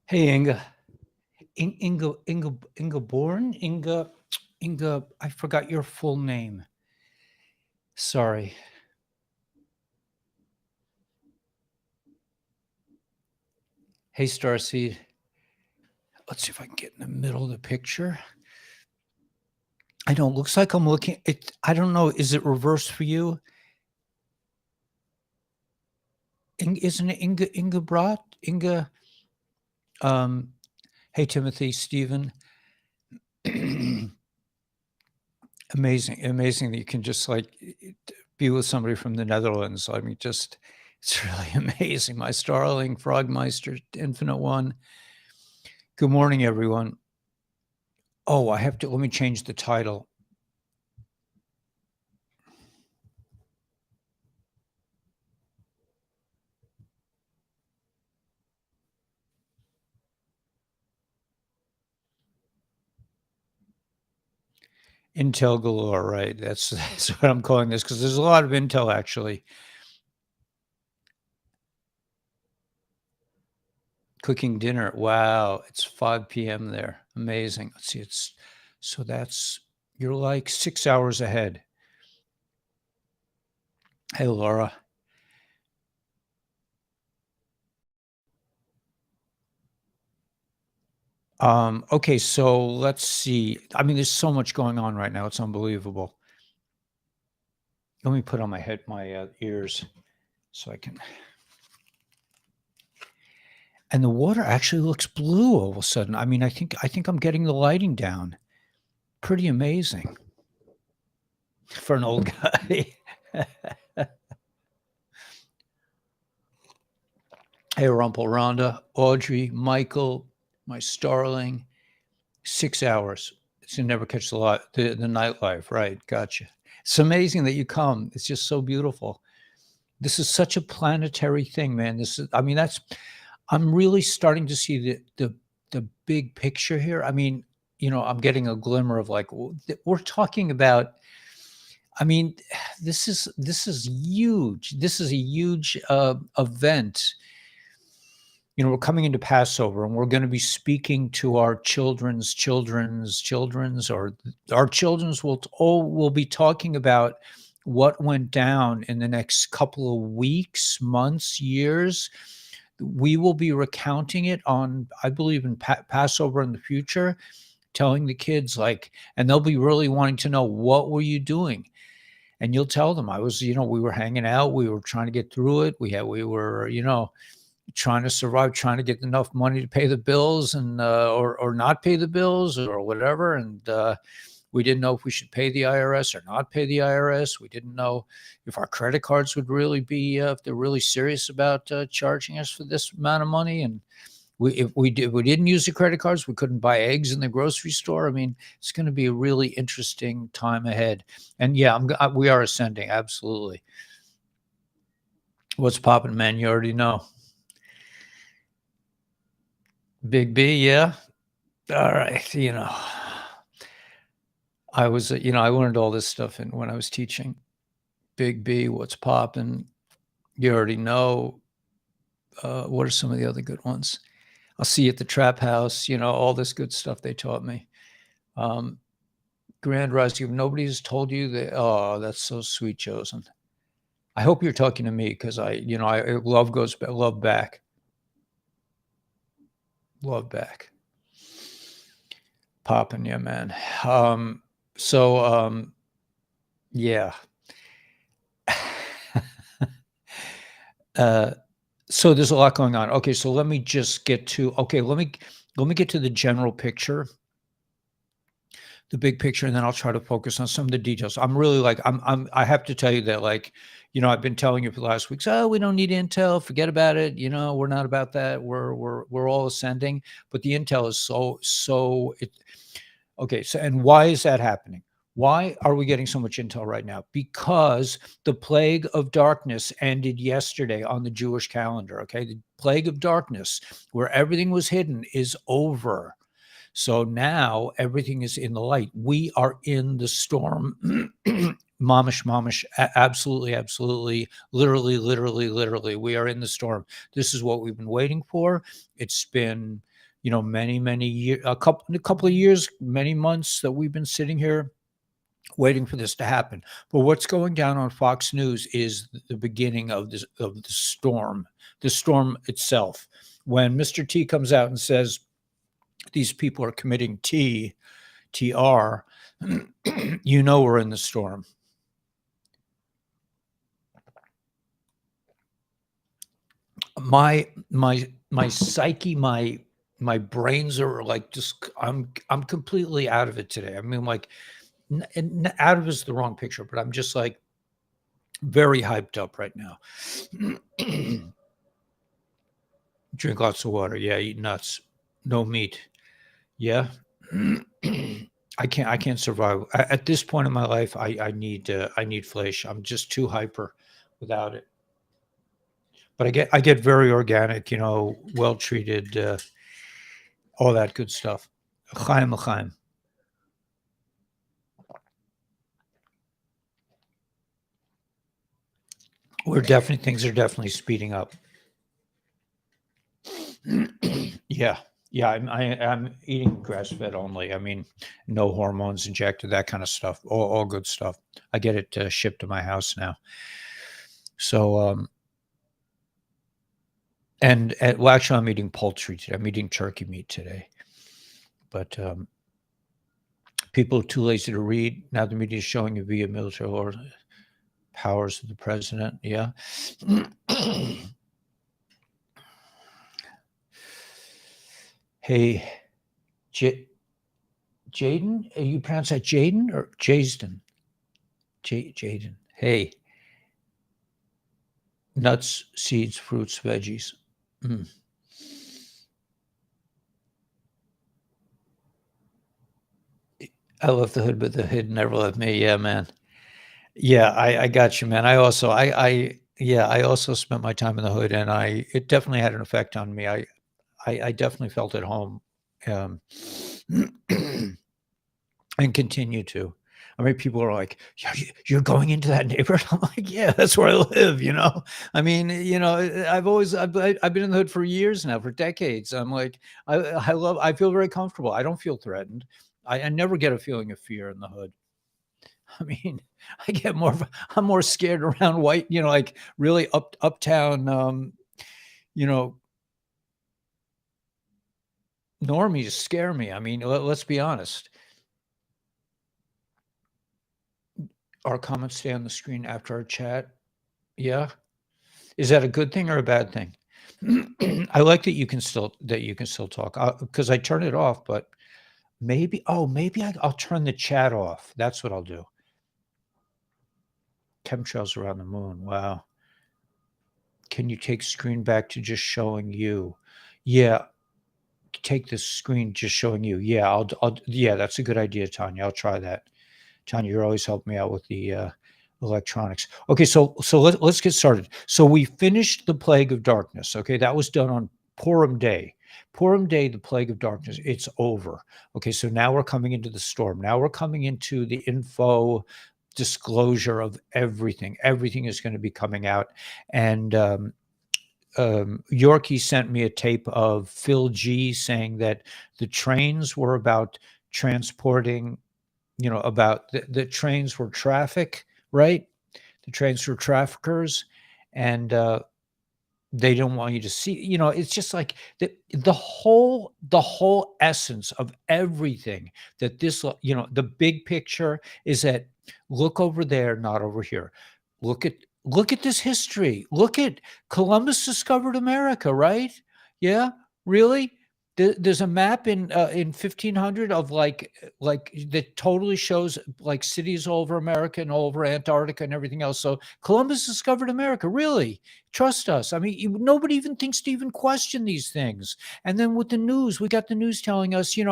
Hey, Inga. Inga Born? Inga, I forgot your full name. Sorry. Hey, Starseed. Let's see if I can get in the middle of the picture. I know, it looks like I'm looking. I don't know. Is it reversed for you? Isn't it Inga Brat? Inga. Hey, Timothy, Stephen. Amazing that you can just like be with somebody from the Netherlands. I mean, just it's really amazing. My Starling, Frogmeister, Infinite One. Good morning, everyone. Oh, let me change the title. Intel Galore, right? That's what I'm calling this because there's a lot of Intel actually. Cooking dinner. Wow, it's 5 p.m. there. Amazing. Let's see. You're like 6 hours ahead. Hey, Laura. Okay, so let's see. I mean, there's so much going on right now. It's unbelievable. Let me put on my ears so I can. And the water actually looks blue all of a sudden. I mean, I think I'm getting the lighting down. Pretty amazing for an old guy. Hey, Rumpel, Rhonda, Audrey, Michael, my Starling. 6 hours. So you never catch the nightlife, right? Gotcha. It's amazing that you come. It's just so beautiful. This is such a planetary thing, man. I'm really starting to see the big picture here. I mean, I'm getting a glimmer of like we're talking about. I mean, this is huge. This is a huge event. We're coming into Passover, and we're going to be speaking to our children's, or our children's will be talking about what went down in the next couple of weeks, months, years. We will be recounting it on, I believe, in Passover in the future, telling the kids and they'll be really wanting to know, what were you doing? And you'll tell them, we were hanging out, we were trying to get through it. We were, trying to survive, trying to get enough money to pay the bills and or not pay the bills or whatever. And we didn't know if we should pay the IRS or not pay the IRS. We didn't know if our credit cards would really be if they're really serious about charging us for this amount of money. And if we didn't use the credit cards, we couldn't buy eggs in the grocery store. I mean, it's going to be a really interesting time ahead. And yeah, we are ascending, absolutely. What's popping, man? You already know. Big B, yeah. All right, I was, I learned all this stuff when I was teaching. Big B, what's popping? You already know. What are some of the other good ones? I'll see you at the trap house. All this good stuff they taught me. Grand Rising. If nobody has told you that, oh, that's so sweet, Chosen. I hope you're talking to me because love back. Love back. Popping, yeah, man. Yeah. So there's a lot going on. Okay, so let me just get to let me get to the general picture, the big picture, and then I'll try to focus on some of the details. I'm really I have to tell you that I've been telling you for the last weeks, we don't need Intel, forget about it. We're not about that. We're all ascending, but the Intel is okay. So, and why is that happening? Why are we getting so much intel right now? Because the plague of darkness ended yesterday on the Jewish calendar. Okay. The plague of darkness, where everything was hidden, is over. So now everything is in the light. We are in the storm. Mamish, absolutely, literally. We are in the storm. This is what we've been waiting for. It's been many years, a couple of years, many months that we've been sitting here waiting for this to happen. But what's going down on Fox News is the beginning of the storm itself. When Mr. T comes out and says these people are committing TR, we're in the storm. My psyche, my brains are like just I'm completely out of it today. I mean, like out of is the wrong picture, but I'm just like very hyped up right now. Drink lots of water. Yeah, eat nuts. No meat. Yeah. I can't survive at this point in my life. I need flesh. I'm just too hyper without it. But I get very organic, well treated, all that good stuff. Chaim l'chaim. Things are definitely speeding up. Yeah. I'm eating grass fed only. I mean, no hormones injected, that kind of stuff. All good stuff. I get it shipped to my house now. So, well, actually, I'm eating poultry today. I'm eating turkey meat today. But people are too lazy to read. Now the media is showing you via military or powers of the president. Yeah. Hey, Jaden, you pronounce that Jaden or Jasden? Jaden. Hey, nuts, seeds, fruits, veggies. I left the hood, but the hood never left me. Yeah, man. Yeah, I got you, man. I also spent my time in the hood, and it definitely had an effect on me. I definitely felt at home, and continue to. I mean, people are like, "Yeah, you're going into that neighborhood." I'm like, "Yeah, that's where I live." I mean, I've been in the hood for years now, for decades. I'm like, I feel very comfortable. I don't feel threatened. I never get a feeling of fear in the hood. I mean, I'm more scared around white, like really uptown, normies scare me. I mean, let's be honest. Our comments stay on the screen after our chat. Yeah. Is that a good thing or a bad thing? I like that you can still talk because I turn it off, but maybe I'll turn the chat off. That's what I'll do. Chemtrails around the moon. Wow. Can you take screen back to just showing you? Yeah. Take the screen just showing you. Yeah, yeah, that's a good idea, Tanya. I'll try that. Tanya, you're always helping me out with the electronics. Okay, so let's get started. So we finished the Plague of Darkness. Okay, that was done on Purim Day. Purim Day, the Plague of Darkness, it's over. Okay, so now we're coming into the storm. Now we're coming into the info disclosure of everything. Everything is going to be coming out. And Yorkie sent me a tape of Phil G saying that the trains were about transporting, about the trains were traffic, right? The trains were traffickers, and they don't want you to see. It's just like the whole essence of everything that this, the big picture is that look over there, not over here. Look at this history. Look at Columbus discovered America, right? Yeah, really? There's a map in 1500 of like that totally shows like cities all over America and all over Antarctica and everything else. So Columbus discovered America. Really? Trust us. I mean, nobody even thinks to even question these things. And then with the news, we got the news telling us, there's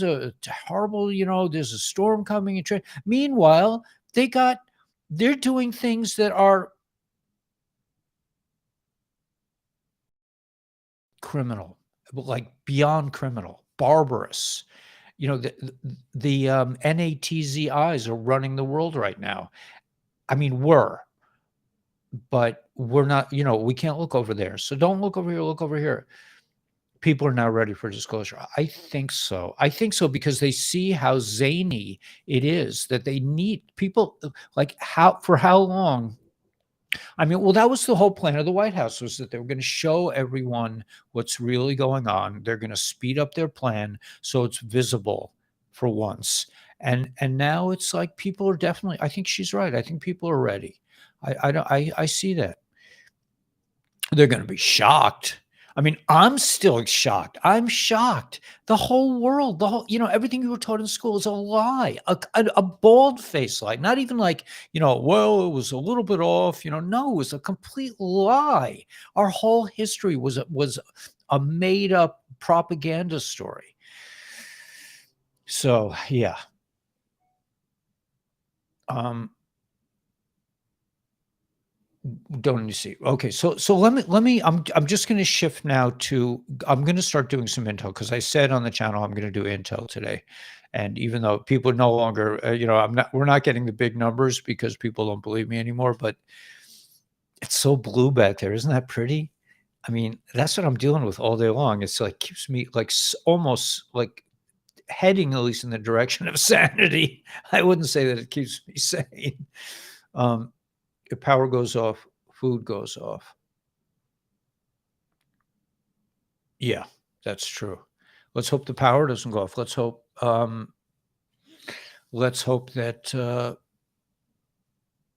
a horrible, there's a storm coming. Meanwhile, they're doing things that are criminal, like beyond criminal, barbarous. The NATZIs are running the world right now. I mean, but we're not, we can't look over there. So don't look over here, look over here. People are now ready for disclosure. I think so. I think so because they see how zany it is that they need people like for how long. I mean, well, that was the whole plan of the White House was that they were going to show everyone what's really going on. They're going to speed up their plan so it's visible for once. And now it's like people are definitely. I think she's right. I think people are ready. I see that. They're going to be shocked. I mean, I'm still shocked. I'm shocked. The whole world, everything you were taught in school is a lie, a bald-faced lie. Not even like, well, it was a little bit off. No, it was a complete lie. Our whole history was a made-up propaganda story. So, yeah. Don't you see? Okay, so let me. I'm just going to shift now to. I'm going to start doing some intel because I said on the channel I'm going to do intel today, and even though people no longer, we're not getting the big numbers because people don't believe me anymore. But it's so blue back there, isn't that pretty? I mean, that's what I'm dealing with all day long. It's like keeps me like almost like heading at least in the direction of sanity. I wouldn't say that it keeps me sane. If power goes off, food goes off. Yeah, that's true. Let's hope the power doesn't go off. Let's hope that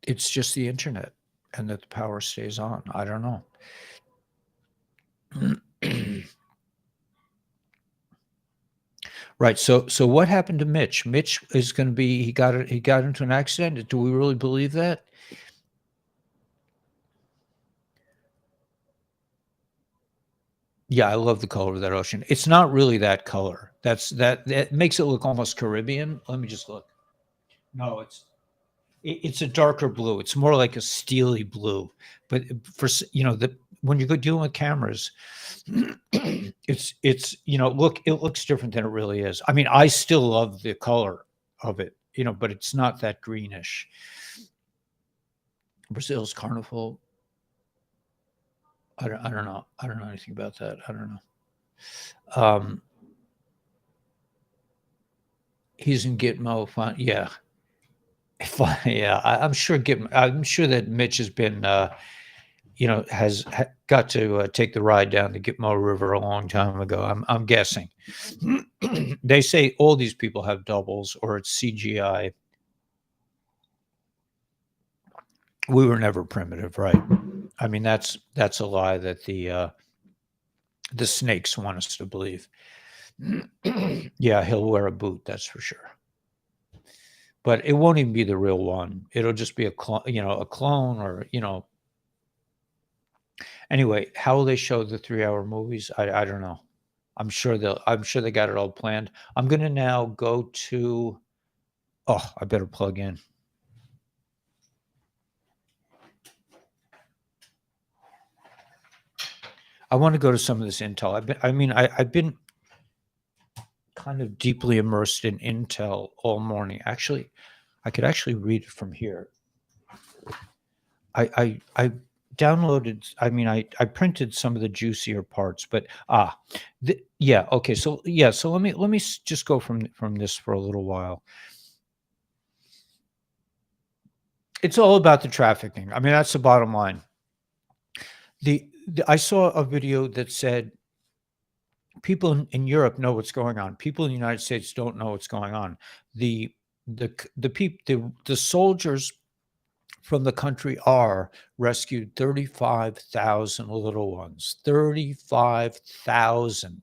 it's just the internet and that the power stays on. I don't know. Right. So what happened to Mitch? Mitch is going to be he got into an accident. Do we really believe that? Yeah, I love the color of that ocean. It's not really that color. That makes it look almost Caribbean. Let me just look. No, it's a darker blue. It's more like a steely blue. But when you go dealing with cameras, it's look, it looks different than it really is. I mean, I still love the color of it, but it's not that greenish. Brazil's carnival. I don't know. I don't know anything about that. I don't know. He's in Gitmo. Fine. Yeah. Yeah. I'm sure that Mitch has been, has got to take the ride down the Gitmo River a long time ago. I'm guessing. They say all these people have doubles or it's CGI. We were never primitive, right? I mean, that's a lie that the snakes want us to believe. Yeah, he'll wear a boot, that's for sure. But it won't even be the real one. It'll just be a clone or, Anyway, how will they show the 3-hour movies? I don't know. I'm sure they got it all planned. I'm going to now go to I better plug in. I want to go to some of this intel. I've been kind of deeply immersed in intel all morning. Actually, I could actually read it from here. I downloaded. I printed some of the juicier parts, but yeah. Okay, so yeah. So let me just go from this for a little while. It's all about the trafficking. I mean, that's the bottom line. I saw a video that said people in Europe know what's going on. People in the United States don't know what's going on. The soldiers from the country R rescued 35,000 little ones. 35,000.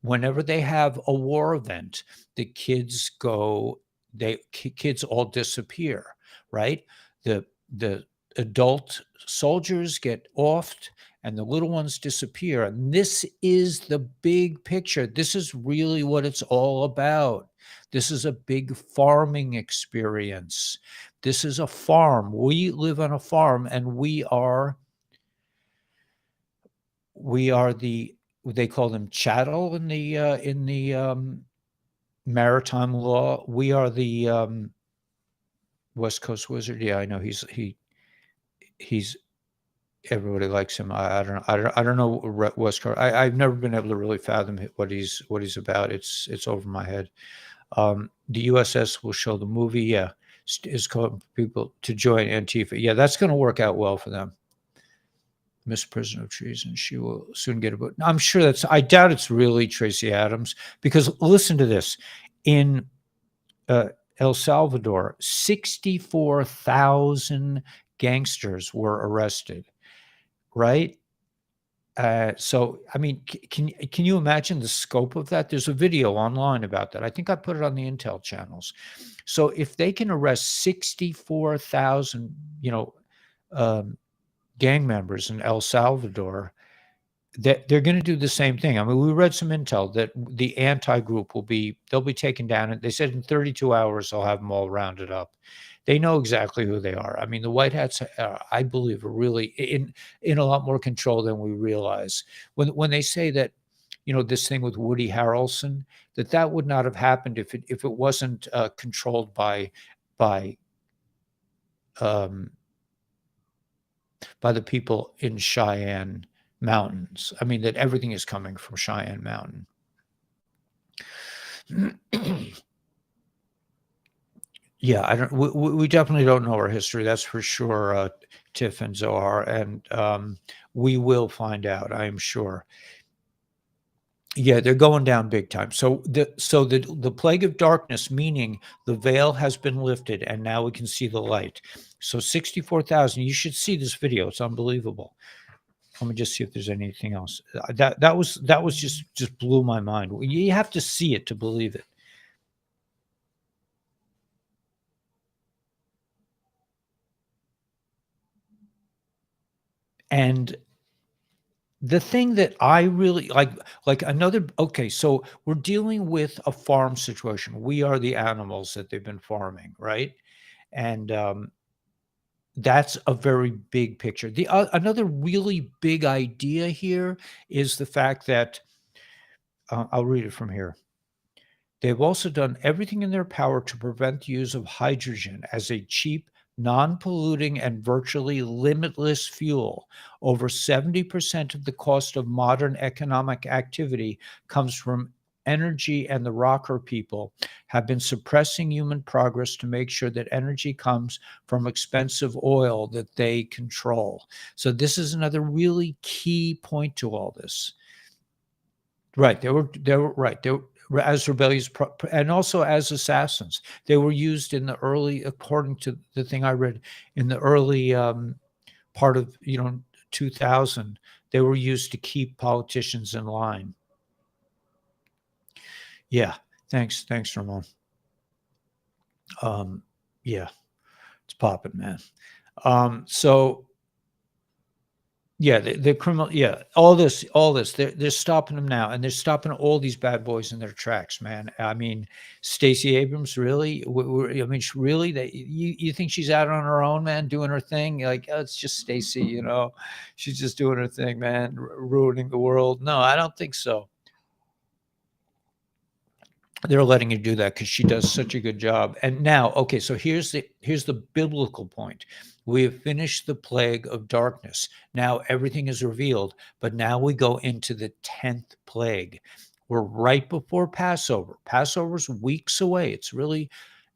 Whenever they have a war event, the kids kids all disappear, right? The adult soldiers get offed and the little ones disappear. And this is the big picture. This is really what it's all about. This is a big farming experience. This is a farm. We live on a farm and we are they call them chattel in the maritime law. We are the West Coast Wizard. Yeah, I know he's everybody likes him. I don't know West Coast. I've never been able to really fathom what he's about. It's over my head. The USS will show the movie. Yeah, is calling people to join Antifa. Yeah, that's going to work out well for them. Miss Prisoner of Treason. She will soon get a book. I'm sure I doubt it's really Tracy Adams, because listen to this. In El Salvador, 64,000 gangsters were arrested, right? So, I mean, can you imagine the scope of that? There's a video online about that. I think I put it on the Intel channels. So if they can arrest 64,000, gang members in El Salvador, that they're going to do the same thing. I mean, we read some intel that the anti-group they'll be taken down. And they said in 32 hours, they'll have them all rounded up. They know exactly who they are. I mean, the White Hats, I believe, are really in a lot more control than we realize. When they say that, this thing with Woody Harrelson, that would not have happened if it wasn't controlled by the people in Cheyenne Mountains. I mean, that everything is coming from Cheyenne Mountain. Yeah, we definitely don't know our history. That's for sure, Tiff and Zohar, and we will find out, I am sure. Yeah, they're going down big time. So the plague of darkness, meaning the veil has been lifted and now we can see the light. So 64,000, you should see this video. It's unbelievable. Let me just see if there's anything else. That was just blew my mind. You have to see it to believe it. And the thing that I really like another, okay, so we're dealing with a farm situation. We are the animals that they've been farming, right? And that's a very big picture. Another really big idea here is the fact that I'll read it from here. They've also done everything in their power to prevent the use of hydrogen as a cheap, non-polluting, and virtually limitless fuel. Over 70% of the cost of modern economic activity comes from energy, and the rocker people have been suppressing human progress to make sure that energy comes from expensive oil that they control. So this is another really key point to all this. Right. They were right. They were as rebellious and also as assassins. They were used in the early, according to the thing I read, in the early part of 2000. They were used to keep politicians in line. Yeah. Thanks, Ramon. Yeah, it's popping, man. So yeah, the criminal, yeah, all this, they're stopping them now, and they're stopping all these bad boys in their tracks, man. I mean, Stacey Abrams, really? I mean, really? You think she's out on her own, man, doing her thing? Like, oh, it's just Stacey, she's just doing her thing, man, ruining the world. No, I don't think so. They're letting her do that because she does such a good job. And now, okay, so here's the biblical point. We have finished the plague of darkness. Now everything is revealed, but now we go into the 10th plague. We're right before Passover. Passover's weeks away. It's really,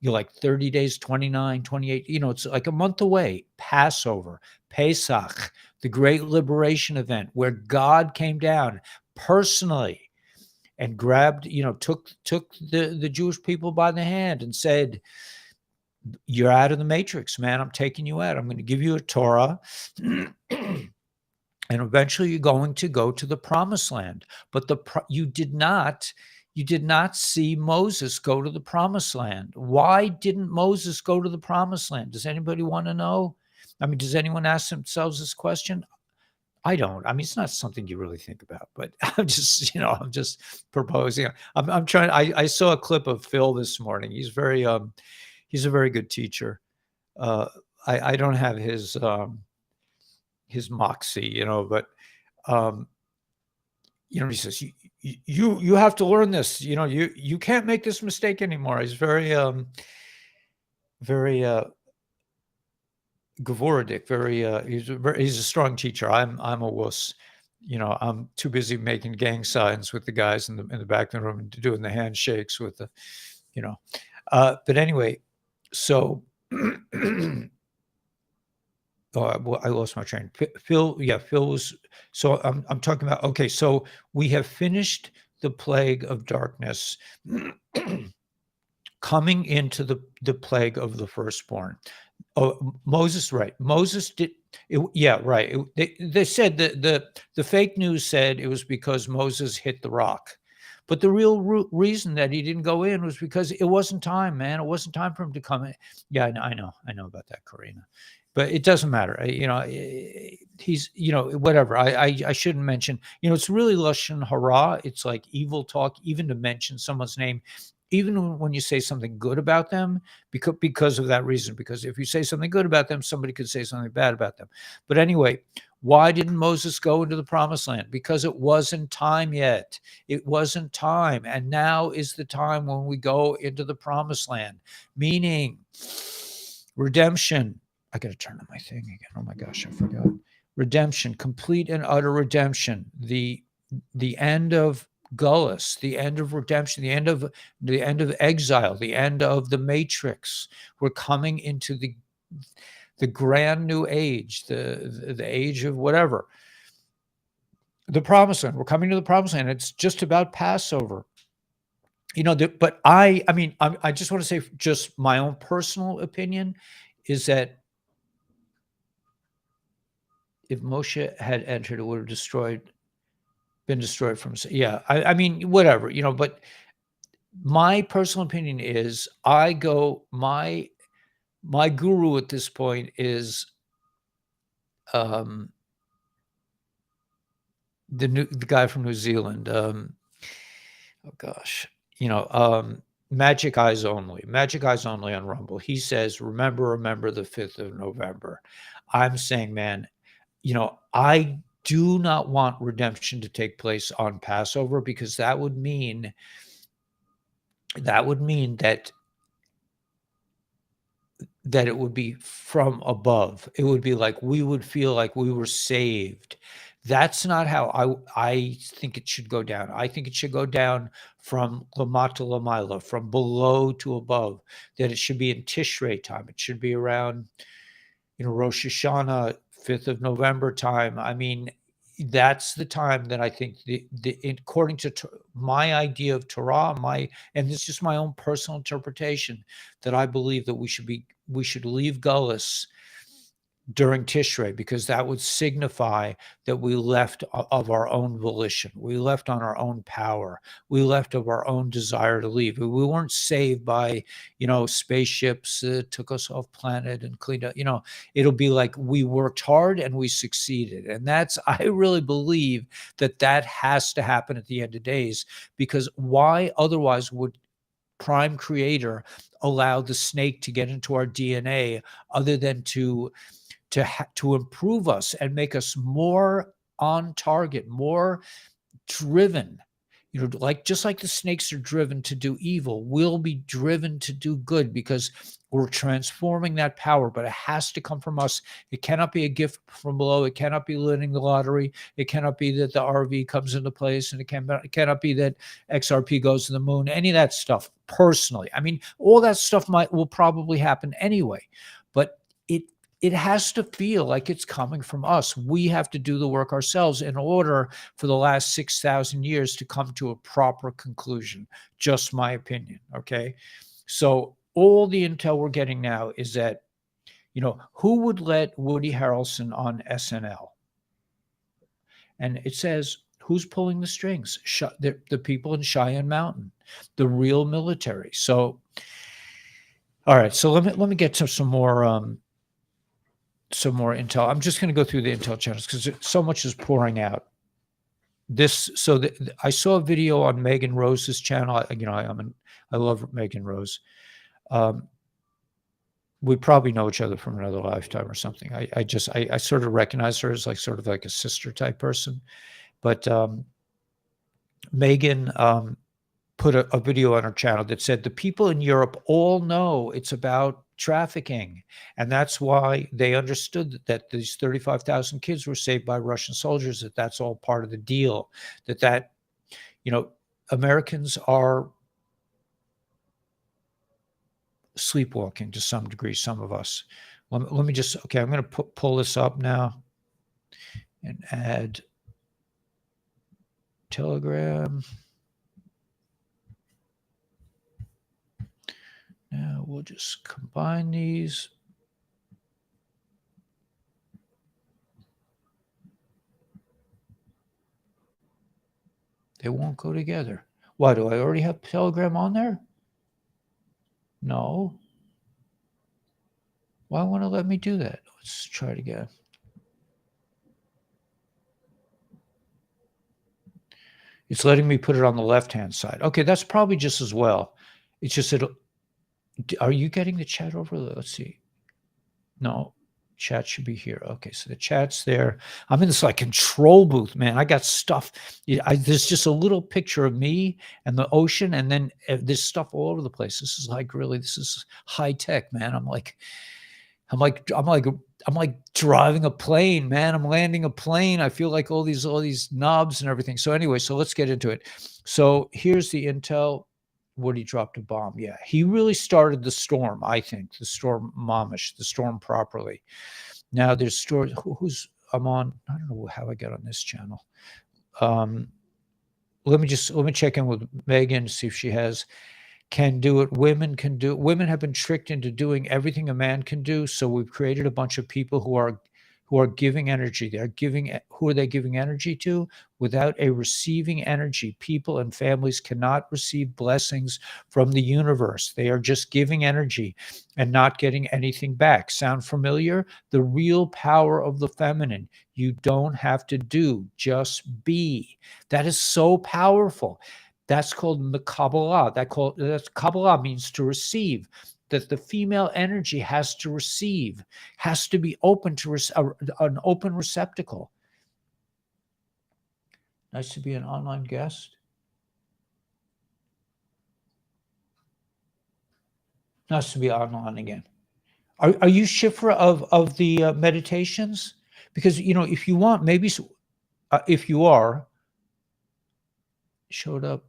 like 30 days, 29, 28, it's like a month away. Passover, Pesach, the great liberation event where God came down personally and grabbed, took the Jewish people by the hand and said, "You're out of the matrix, man. I'm taking you out. I'm going to give you a Torah." And eventually you're going to go to the promised land. But you did not see Moses go to the promised land. Why didn't Moses go to the promised land? Does anybody want to know? I mean, does anyone ask themselves this question? I don't. I mean, it's not something you really think about, but I'm just proposing. I'm trying. I saw a clip of Phil this morning. He's he's a very good teacher. I don't have his moxie, but he says you have to learn this. You can't make this mistake anymore. He's very Gavoridic, he's a strong teacher. I'm a wuss. I'm too busy making gang signs with the guys in the back of the room and doing the handshakes with the, you know. But anyway, so well, I lost my train. Phil, yeah, Phil was. So I'm talking about. Okay, so we have finished the plague of darkness, coming into the plague of the firstborn. Oh, Moses, right? Moses did. Yeah, right. They said that the fake news said it was because Moses hit the rock, but the real reason that he didn't go in was because it wasn't time, man. It wasn't time for him to come in. Yeah, I know about that, Karina, but it doesn't matter. He's whatever. I shouldn't mention. It's really lashon hara. It's like evil talk, even to mention someone's name. Even when you say something good about them, because of that reason, because if you say something good about them, somebody could say something bad about them. But anyway, why didn't Moses go into the promised land? Because it wasn't time yet. It wasn't time. And now is the time when we go into the promised land, meaning redemption. I got to turn on my thing again. Oh my gosh, I forgot. Redemption, complete and utter redemption. The end of Gullus, the end of redemption, the end of exile, the end of the matrix. We're coming into the grand new age, the age of whatever. The promised land. We're coming to the promised land. It's just about Passover. But I just want to say, just my own personal opinion is that if Moshe had entered, it would have been destroyed from. Yeah, I mean, whatever, but my personal opinion is my guru at this point is the guy from New Zealand. Oh gosh, Magic Eyes Only on Rumble. He says, remember the 5th of November. I'm saying, man, I do not want redemption to take place on Passover, because that would mean that it would be from above. It would be like we would feel like we were saved. That's not how I think it should go down. I think it should go down from lamata lamaila, from below to above, that it should be in Tishrei time. It should be around, Rosh Hashanah, 5th of November time. I mean, that's the time that I think according to my idea of Torah, and it's just my own personal interpretation, that I believe that we should leave Gullus during Tishrei, because that would signify that we left of our own volition. We left on our own power. We left of our own desire to leave. We weren't saved by, spaceships took us off planet and cleaned up. It'll be like we worked hard and we succeeded. And I really believe that has to happen at the end of days, because why otherwise would Prime Creator allow the snake to get into our DNA, other than to improve us and make us more on target, more driven, just like the snakes are driven to do evil, we'll be driven to do good, because we're transforming that power. But it has to come from us. It cannot be a gift from below. It cannot be winning the lottery. It cannot be that the RV comes into place, and it cannot be that XRP goes to the moon. Any of that stuff, personally, I mean, all that stuff will probably happen anyway, but it has to feel like it's coming from us. We have to do the work ourselves in order for the last 6,000 years to come to a proper conclusion. Just my opinion, okay? So all the intel we're getting now is that, who would let Woody Harrelson on SNL? And it says, who's pulling the strings? The people in Cheyenne Mountain, the real military. So, all right, so let me get to some more intel. I'm just going to go through the intel channels because so much is pouring out. I saw a video on Megan Rose's channel. I love Megan Rose. We probably know each other from another lifetime or something. I sort of recognize her as sort of like a sister type person. But Megan put a video on her channel that said the people in Europe all know it's about trafficking. And that's why they understood that these 35,000 kids were saved by Russian soldiers, that that's all part of the deal, that Americans are sleepwalking to some degree, some of us. Let me just, okay, I'm going to pull this up now and add Telegram. Now we'll just combine these. They won't go together. Why, do I already have Telegram on there? No. Why won't it let me do that? Let's try it again. It's letting me put it on the left-hand side. Okay, that's probably just as well. It's just that. Are you getting the chat over? Let's see. No, chat should be here. Okay, so the chat's there. I'm in this like control booth, man. I got stuff. There's just a little picture of me and the ocean, and then there's stuff all over the place. This is like really, this is high tech, man. I'm like driving a plane, man. I'm landing a plane. I feel like all these knobs and everything. So anyway, so let's get into it. So here's the intel. Woody dropped a bomb. Yeah, he really started the storm, I think. The storm momish, the storm properly. Now there's stories. I'm on? I don't know how I got on this channel. Let me check in with Megan to see if she can do it. Women can do it. Women have been tricked into doing everything a man can do. So we've created a bunch of people who are giving energy. Who are they giving energy to? Without a receiving energy, people and families cannot receive blessings from the universe. They are just giving energy and not getting anything back. Sound familiar? The real power of the feminine. You don't have to do, just be. That is so powerful. That's called the Kabbalah. That's Kabbalah means to receive. That the female energy has to receive, has to be open to an open receptacle. Nice to be an online guest. Nice to be online again. Are you Shifra of the meditations? Because, if you want, maybe if you are, showed up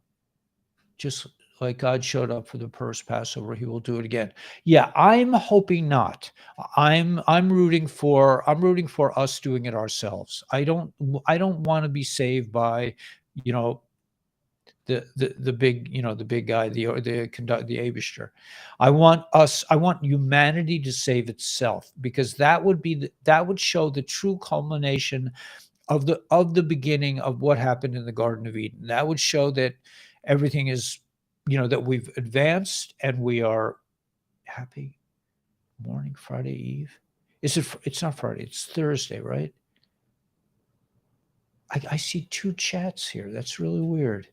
just like God showed up for the first Passover, he will do it again. Yeah, I'm hoping not. I'm rooting for us doing it ourselves. I don't want to be saved by, the big, the big guy, the Abishter. I want humanity to save itself, because that would show the true culmination of the beginning of what happened in the Garden of Eden. That would show that everything is, that we've advanced and we are happy. Morning, Friday Eve. It's not Friday, it's Thursday, right? I see two chats here. That's really weird.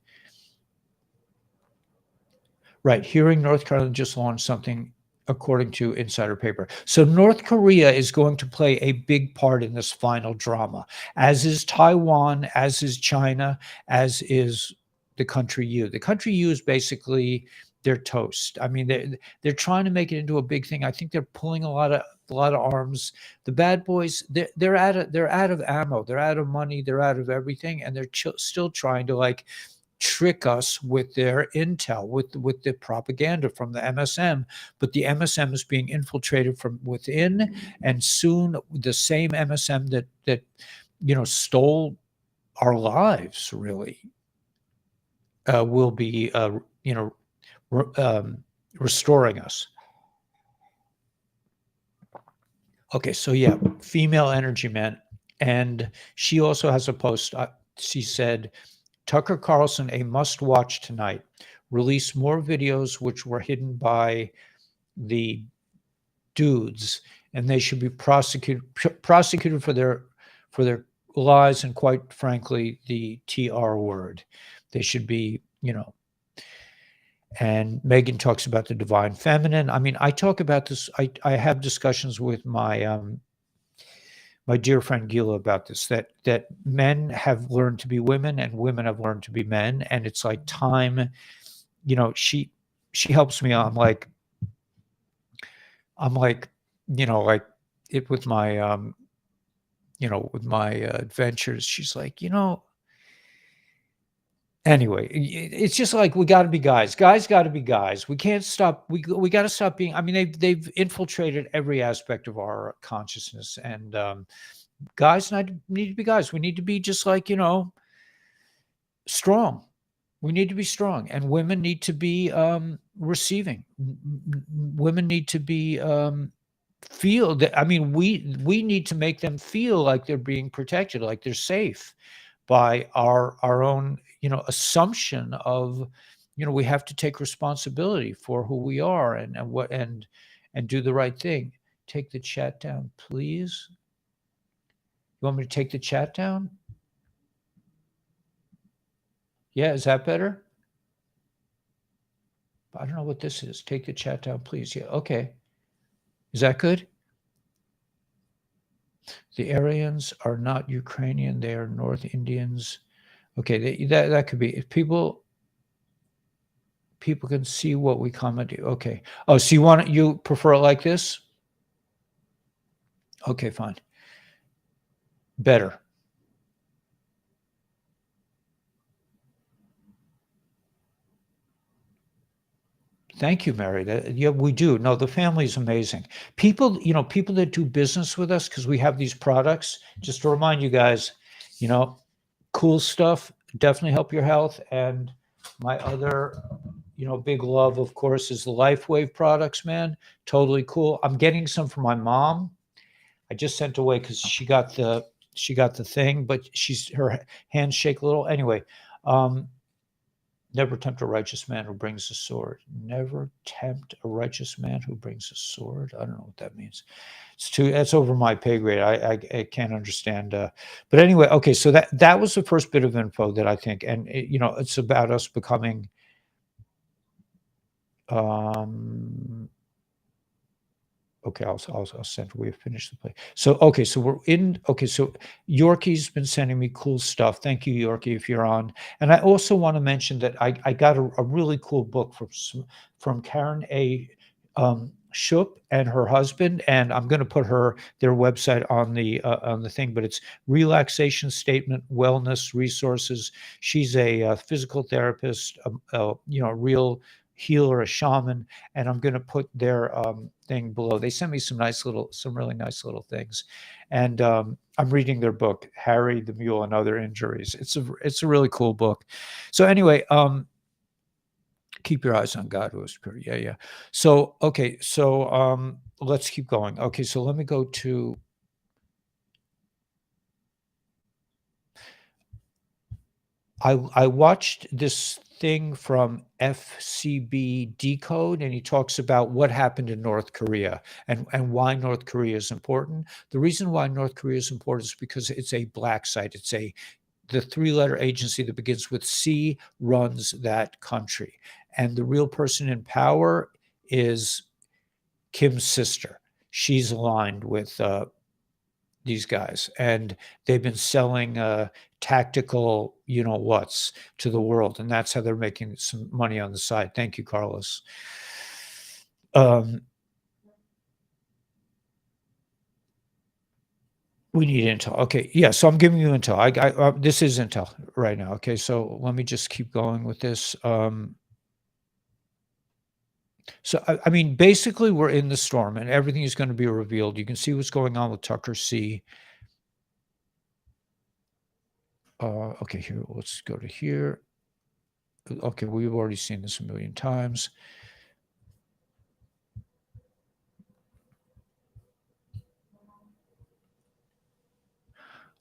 Right. Hearing North Carolina just launched something, according to Insider Paper. So North Korea is going to play a big part in this final drama, as is Taiwan, as is China, as is the country U. The country U is basically their toast. I mean, they're trying to make it into a big thing. I think they're pulling a lot of arms. The bad boys, they're out of ammo, they're out of money, they're out of everything, and they're still trying to trick us with their intel, with the propaganda from the MSM. But the MSM is being infiltrated from within, and soon the same MSM that stole our lives really will be restoring us. Okay, so yeah, female energy, man. And she also has a post. She said, Tucker Carlson, a must-watch tonight. Released more videos which were hidden by the dudes, and they should be prosecuted for their lies, and quite frankly, the TR word. They should be, And Megan talks about the divine feminine. I mean, I talk about this. I have discussions with my my dear friend Gila about this, that men have learned to be women and women have learned to be men. And it's like time, she helps me. I'm like, I'm like, like it with my, with my adventures. She's like, anyway, it's just like we got to be guys. Guys got to be guys. We can't stop. We got to stop being. I mean, they've infiltrated every aspect of our consciousness, and guys need to be guys. We need to be just like strong. We need to be strong, and women need to be receiving. Women need to be feel that. I mean, we need to make them feel like they're being protected, like they're safe by our own assumption of we have to take responsibility for who we are and do the right thing. Take the chat down, please. You want me to take the chat down? Yeah, is that better? I don't know what this is. Take the chat down, please. Yeah, okay. Is that good? The Aryans are not Ukrainian. They are North Indians. Okay, that could be. If people can see what we comment. Okay. Oh, so you prefer it like this? Okay, fine. Better. Thank you, Mary. Yeah, we do. No, the family is amazing. People, people that do business with us because we have these products. Just to remind you guys, cool stuff. Definitely help your health. And my other, big love, of course, is the LifeWave products. Man, totally cool. I'm getting some for my mom. I just sent away because she got the thing, but her hands shake a little. Anyway, never tempt a righteous man who brings a sword. Never tempt a righteous man who brings a sword. I don't know what that means. That's over my pay grade. I can't understand. But anyway, okay. So that was the first bit of info that I think, and it's about us becoming. Okay, I'll send. We have finished the play. So okay, so we're in. Okay, so Yorkie's been sending me cool stuff. Thank you, Yorkie, if you're on. And I also want to mention that I got a really cool book from Karen.G Shup and her husband, and I'm going to put their website on the thing. But it's Relaxation Statement Wellness Resources. She's a physical therapist, real healer, a shaman, and I'm going to put their thing below. They sent me some really nice little things, and I'm reading their book, Harry the Mule and Other Injuries. It's a really cool book. So anyway, keep your eyes on God who is pure. Yeah. So okay, so let's keep going. Okay, so let me go to. I watched this thing from FCB Decode, and he talks about what happened in North Korea and why North Korea is important. The reason why North Korea is important is because it's a black site. It's the three-letter agency that begins with C runs that country. And the real person in power is Kim's sister. She's aligned with these guys, and they've been selling tactical whats to the world, and that's how they're making some money on the side. Thank you, Carlos. We need intel. Okay, yeah, so I'm giving you intel. I this is intel right now. Okay, so let me just keep going with this. So I mean, basically, we're in the storm, and everything is going to be revealed. You can see what's going on with Tucker C. Okay, here, let's go to here. Okay, we've already seen this a million times.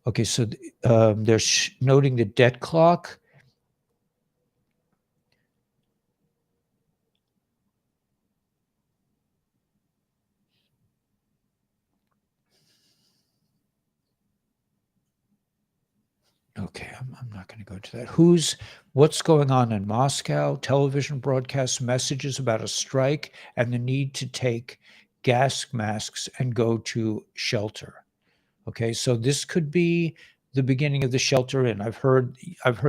Okay, so they're noting the debt clock. Okay, I'm not going to go to that. What's going on in Moscow? Television broadcasts messages about a strike and the need to take gas masks and go to shelter. Okay, so this could be the beginning of the shelter in. I've heard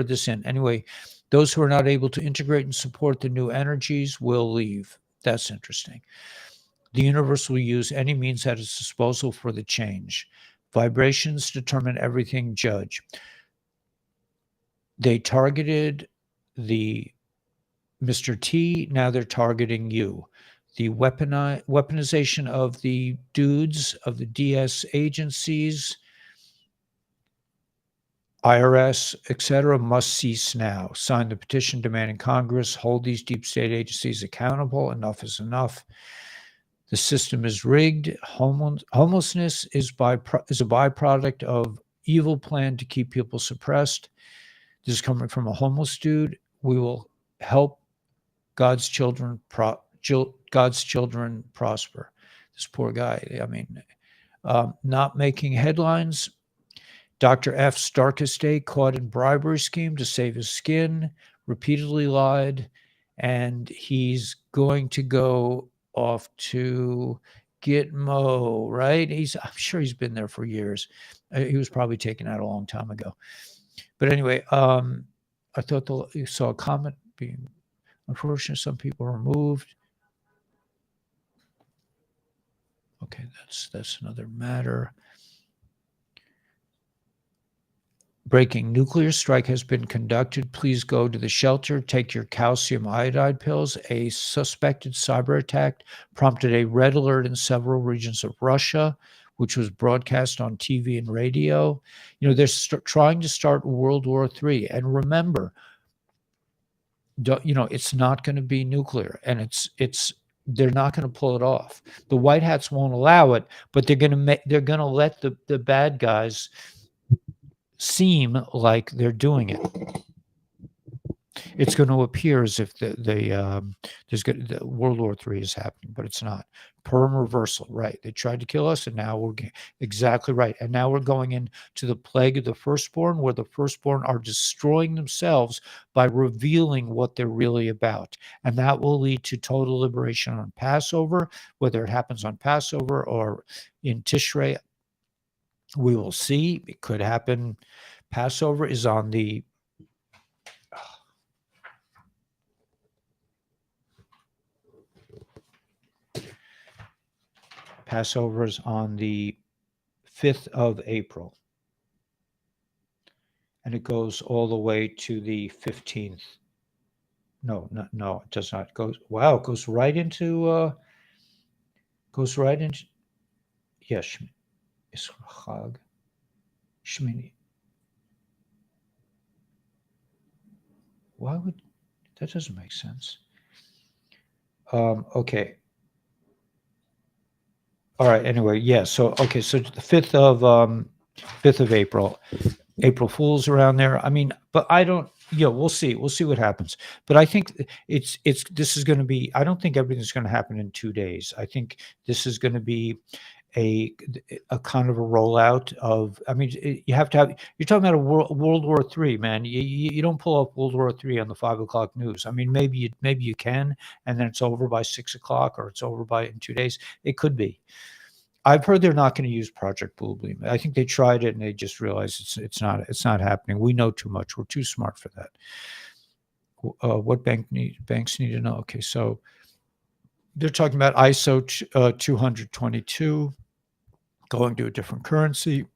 this in. Anyway, those who are not able to integrate and support the new energies will leave. That's interesting. The universe will use any means at its disposal for the change. Vibrations determine everything, judge. They targeted the Mr. T, now they're targeting you. The weaponization of the dudes, of the DS agencies, IRS, etc., must cease now. Sign the petition demanding Congress hold these deep state agencies accountable. Enough is enough. The system is rigged. Homelessness is a byproduct of evil plan to keep people suppressed. This is coming from a homeless dude. We will help God's children prosper. This poor guy. I mean, not making headlines. Dr. F's darkest day, caught in bribery scheme to save his skin, repeatedly lied, and he's going to go off to Gitmo, right? I'm sure he's been there for years. He was probably taken out a long time ago. But anyway, I thought you saw a comment being, unfortunately, some people are removed. Okay, that's another matter. Breaking nuclear strike has been conducted. Please go to the shelter. Take your calcium iodide pills. A suspected cyber attack prompted a red alert in several regions of Russia, which was broadcast on TV and radio. You know, they're trying to start World War III. And remember, you know, it's not going to be nuclear, and they're not going to pull it off. The White Hats won't allow it, but they're going to let the bad guys seem like they're doing it. It's going to appear as if the World War III is happening, but it's not. Perm reversal, right? They tried to kill us, and now we're exactly right. And now we're going into the plague of the firstborn, where the firstborn are destroying themselves by revealing what they're really about, and that will lead to total liberation on Passover, whether it happens on Passover or in Tishrei. We will see. It could happen. Passover is on the Passover is on the 5th of April. And it goes all the way to the 15th. No, it does not. It goes right into yes, Chag. Shmini. Why would that doesn't make sense? Okay. All right. Anyway, yeah. So okay. So the 5th of April, April Fool's around there. I mean, but I don't. Yeah, we'll see. We'll see what happens. But I think this is going to be. I don't think everything's going to happen in 2 days. I think this is going to be a kind of a rollout of. I mean, you have to have. You're talking about a World War III, man. You don't pull up World War III on the 5 o'clock news. I mean, maybe you can, and then it's over by 6 o'clock, or it's over by in 2 days. It could be. I've heard they're not going to use Project Blue Beam. I think they tried it and they just realized it's not happening. We know too much. We're too smart for that. What banks need to know? Okay, so they're talking about ISO 222 going to a different currency.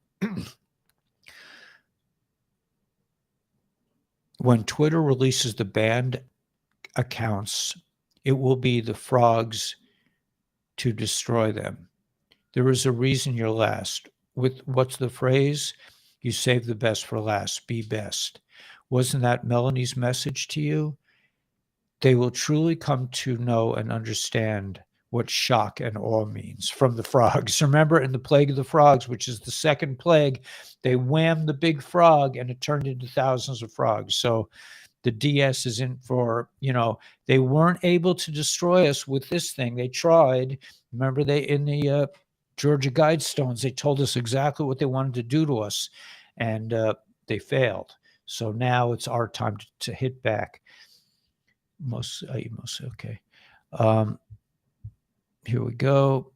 When Twitter releases the banned accounts, it will be the frogs to destroy them. There is a reason you're last. With what's the phrase? You save the best for last. Be best. Wasn't that Melanie's message to you? They will truly come to know and understand what shock and awe means from the frogs. Remember in the plague of the frogs, which is the second plague, they whammed the big frog and it turned into thousands of frogs. So the DS is in for, they weren't able to destroy us with this thing. They tried. Remember in the Georgia Guidestones, they told us exactly what they wanted to do to us, and they failed. So now it's our time to hit back. Okay. Here we go.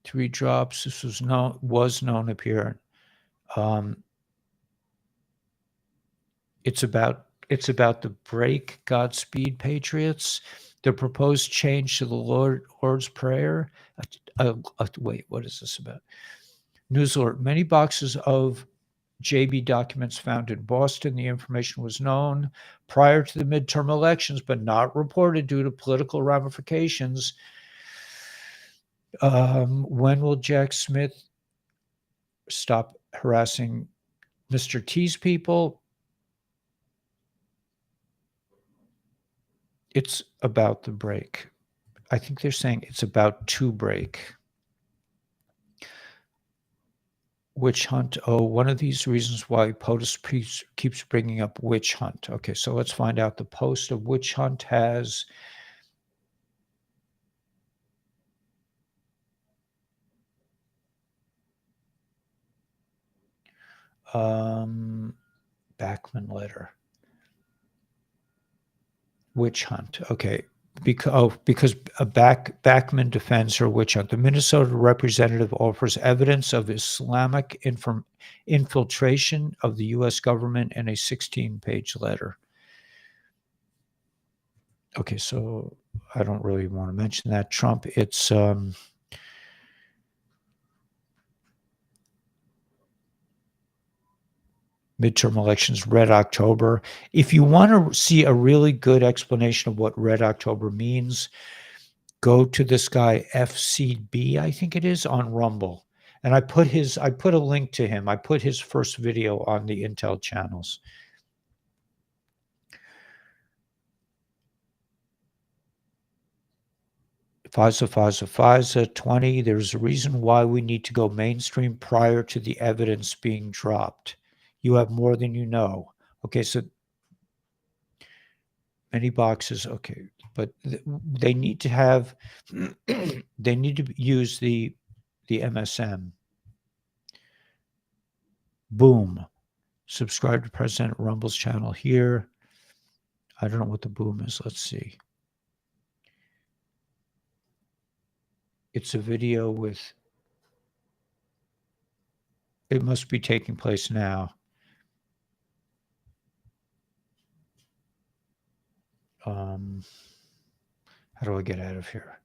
3 drops. This was known up here. It's about the break. Godspeed, Patriots. The proposed change to the Lord's Prayer. Wait, what is this about? News alert. Many boxes of JB documents found in Boston. The information was known prior to the midterm elections, but not reported due to political ramifications. When will Jack Smith stop harassing Mr. T's people? It's about the break. I think they're saying it's about to break. Witch hunt. Oh, one of these reasons why POTUS keeps bringing up witch hunt. Okay, so let's find out. The post of witch hunt has Backman letter. Witch hunt. Okay. Because Backman defends her witch hunt. The Minnesota representative offers evidence of Islamic infiltration of the U.S. government in a 16-page letter. Okay, so I don't really want to mention that. Trump, it's midterm elections, Red October. If you want to see a really good explanation of what Red October means, go to this guy FCB, I think it is, on Rumble. And I put a link to him. I put his first video on the Intel channels. FISA 20. There's a reason why we need to go mainstream prior to the evidence being dropped. You have more than you know. Okay, so many boxes. Okay, but they need to have, they need to use the MSM. Boom. Subscribe to President Rumble's channel here. I don't know what the boom is. Let's see. It's a video with, it must be taking place now. How do I get out of here?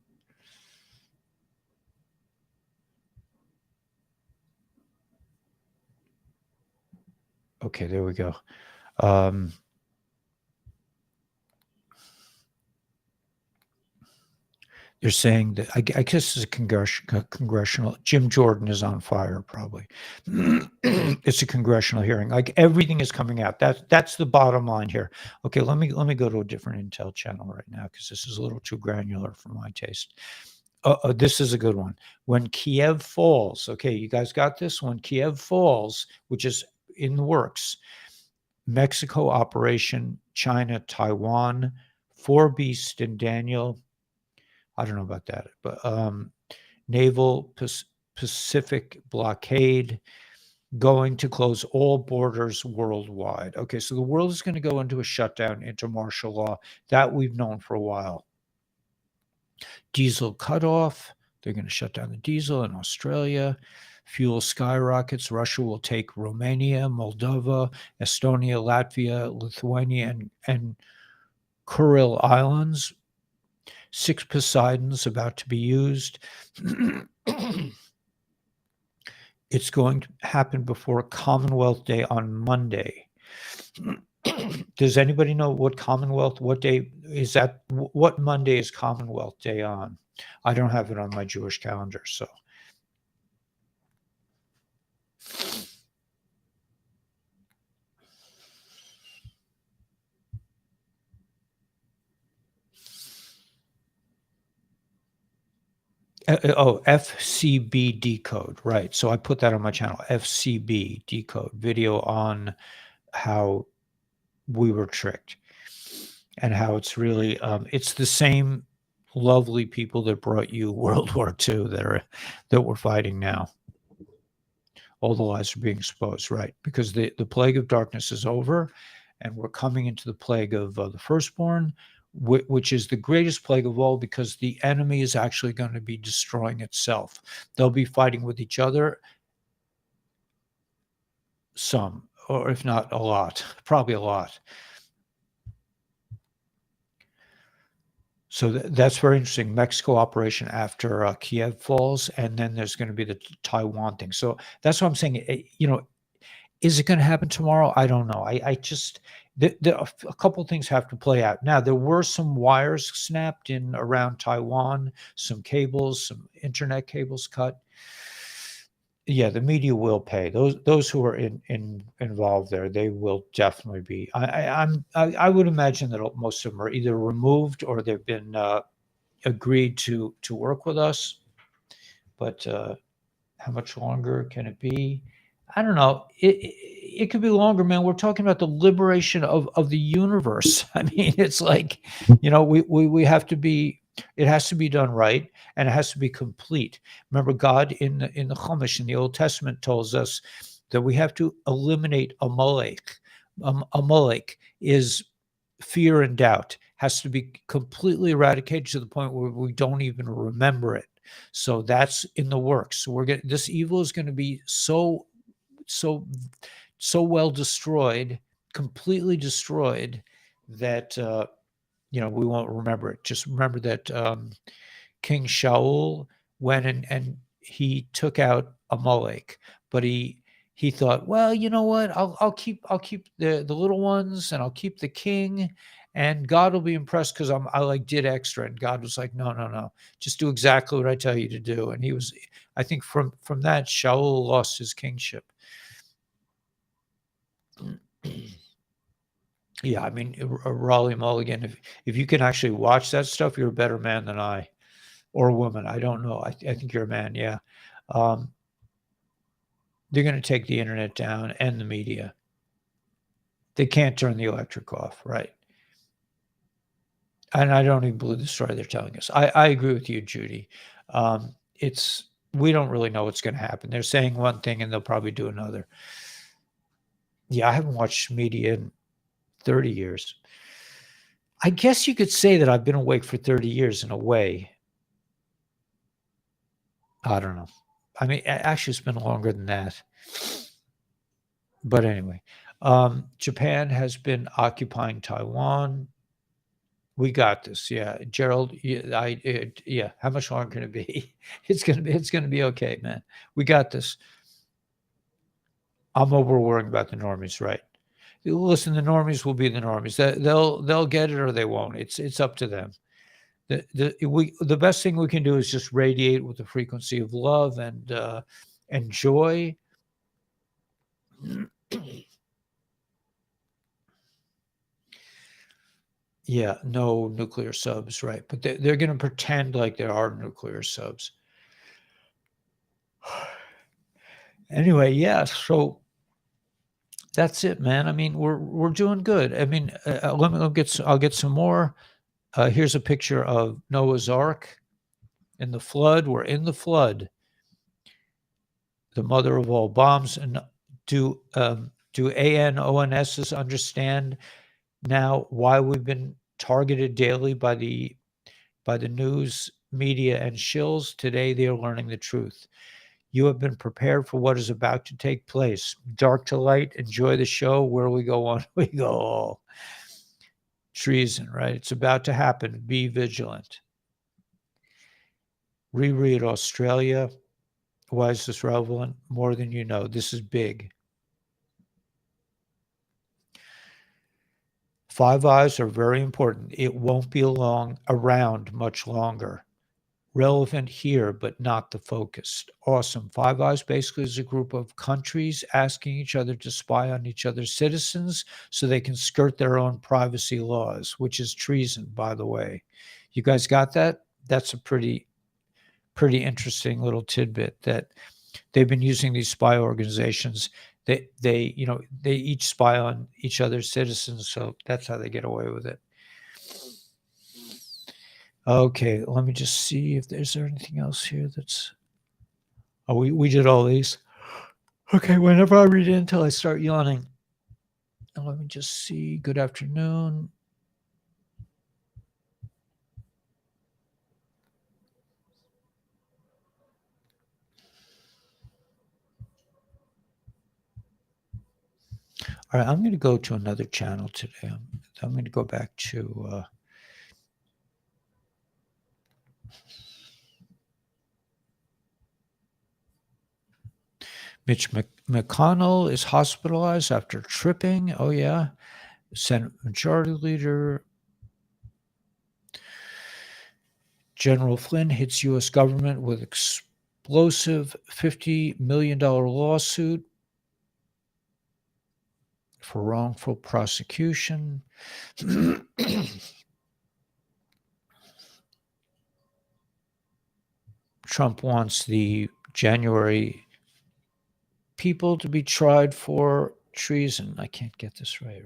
Okay, there we go. They're saying that, I guess it's a congressional, Jim Jordan is on fire, probably. It's a congressional hearing. Like, everything is coming out. That's the bottom line here. Okay, let me go to a different Intel channel right now, because this is a little too granular for my taste. This is a good one. When Kiev falls, okay, you guys got this? When Kiev falls, which is in the works, Mexico operation, China, Taiwan, Four Beast and Daniel, I don't know about that, but naval Pacific blockade, going to close all borders worldwide. Okay, so the world is going to go into a shutdown, into martial law. That we've known for a while. Diesel cutoff. They're going to shut down the diesel in Australia. Fuel skyrockets. Russia will take Romania, Moldova, Estonia, Latvia, Lithuania, and Kuril Islands. 6 Poseidons about to be used. It's going to happen before Commonwealth Day on Monday. Does anybody know what Commonwealth, what day is that? What Monday is Commonwealth Day on? I don't have it on my Jewish calendar, so. FCB decode, right? So I put that on my channel, FCB decode, video on how we were tricked and how it's really, it's the same lovely people that brought you World War II that we're fighting now. All the lies are being exposed, right? Because the plague of darkness is over, and we're coming into the plague of the firstborn, which is the greatest plague of all, because the enemy is actually going to be destroying itself. They'll be fighting with each other, some, or if not a lot, probably a lot. So that's very interesting. Mexico operation after Kiev falls, and then there's going to be the Taiwan thing. So that's what I'm saying. Is it going to happen tomorrow? I don't know. I just a couple things have to play out. Now there were some wires snapped in around Taiwan, some cables, some internet cables cut. Yeah, the media will pay. Those who are involved there, they will definitely be. I would imagine that most of them are either removed or they've been agreed to work with us. But how much longer can it be? I don't know. It could be longer, man. We're talking about the liberation of the universe. I mean, it's like, we have to be. It has to be done right, and it has to be complete. Remember, God in the Chumash in the Old Testament tells us that we have to eliminate Amalek. Amalek is fear and doubt. Has to be completely eradicated to the point where we don't even remember it. So that's in the works. So this evil is going to be so well destroyed, completely destroyed, that we won't remember it. Just remember that King Shaul went and he took out Amalek, but he thought, well, you know what? I'll keep the little ones, and I'll keep the king, and God will be impressed because I did extra. And God was like, no, just do exactly what I tell you to do. And I think from that, Shaul lost his kingship. Yeah, I mean, Raleigh Mulligan, if you can actually watch that stuff, you're a better man than I, or woman. I don't know. I think you're a man. Yeah. They're going to take the internet down and the media. They can't turn the electric off, right? And I don't even believe the story they're telling us. I agree with you, Judy. We don't really know what's going to happen. They're saying one thing and they'll probably do another. Yeah, I haven't watched media in 30 years. I guess you could say that I've been awake for 30 years in a way. I don't know. I mean, actually, it's been longer than that. But anyway, Japan has been occupying Taiwan. We got this. Yeah, Gerald. Yeah. How much longer can it be? It's gonna be okay, man. We got this. I'm over worrying about the normies, right? Listen, the normies will be the normies. They'll get it or they won't. It's up to them. The best thing we can do is just radiate with the frequency of love and joy. Yeah, no nuclear subs, right? But they're going to pretend like there are nuclear subs. Anyway, yeah. So that's it, man. I mean, we're doing good. I mean, I'll get some more. Here's a picture of Noah's Ark in the flood. We're in the flood, the mother of all bombs. And do ANONSs understand now why we've been targeted daily by the news media and shills? Today they are learning the truth. You have been prepared for what is about to take place. Dark to light, enjoy the show. Where we go on, we go all. Treason, right? It's about to happen. Be vigilant. Reread Australia. Why is this relevant? More than you know. This is big. Five Eyes are very important. It won't be around much longer. Relevant here, but not the focus. Awesome. Five Eyes basically is a group of countries asking each other to spy on each other's citizens so they can skirt their own privacy laws, which is treason, by the way. You guys got that? That's a pretty interesting little tidbit that they've been using these spy organizations. They each spy on each other's citizens, so that's how they get away with it. Okay, let me just see if there's anything else here that's... Oh, we did all these. Okay, whenever I read it until I start yawning. And let me just see. Good afternoon. All right, I'm going to go to another channel today. I'm going to go back to... Mitch McConnell is hospitalized after tripping. Oh, yeah. Senate Majority Leader General Flynn hits U.S. government with explosive $50 million lawsuit for wrongful prosecution. Trump wants the January people to be tried for treason. I can't get this right?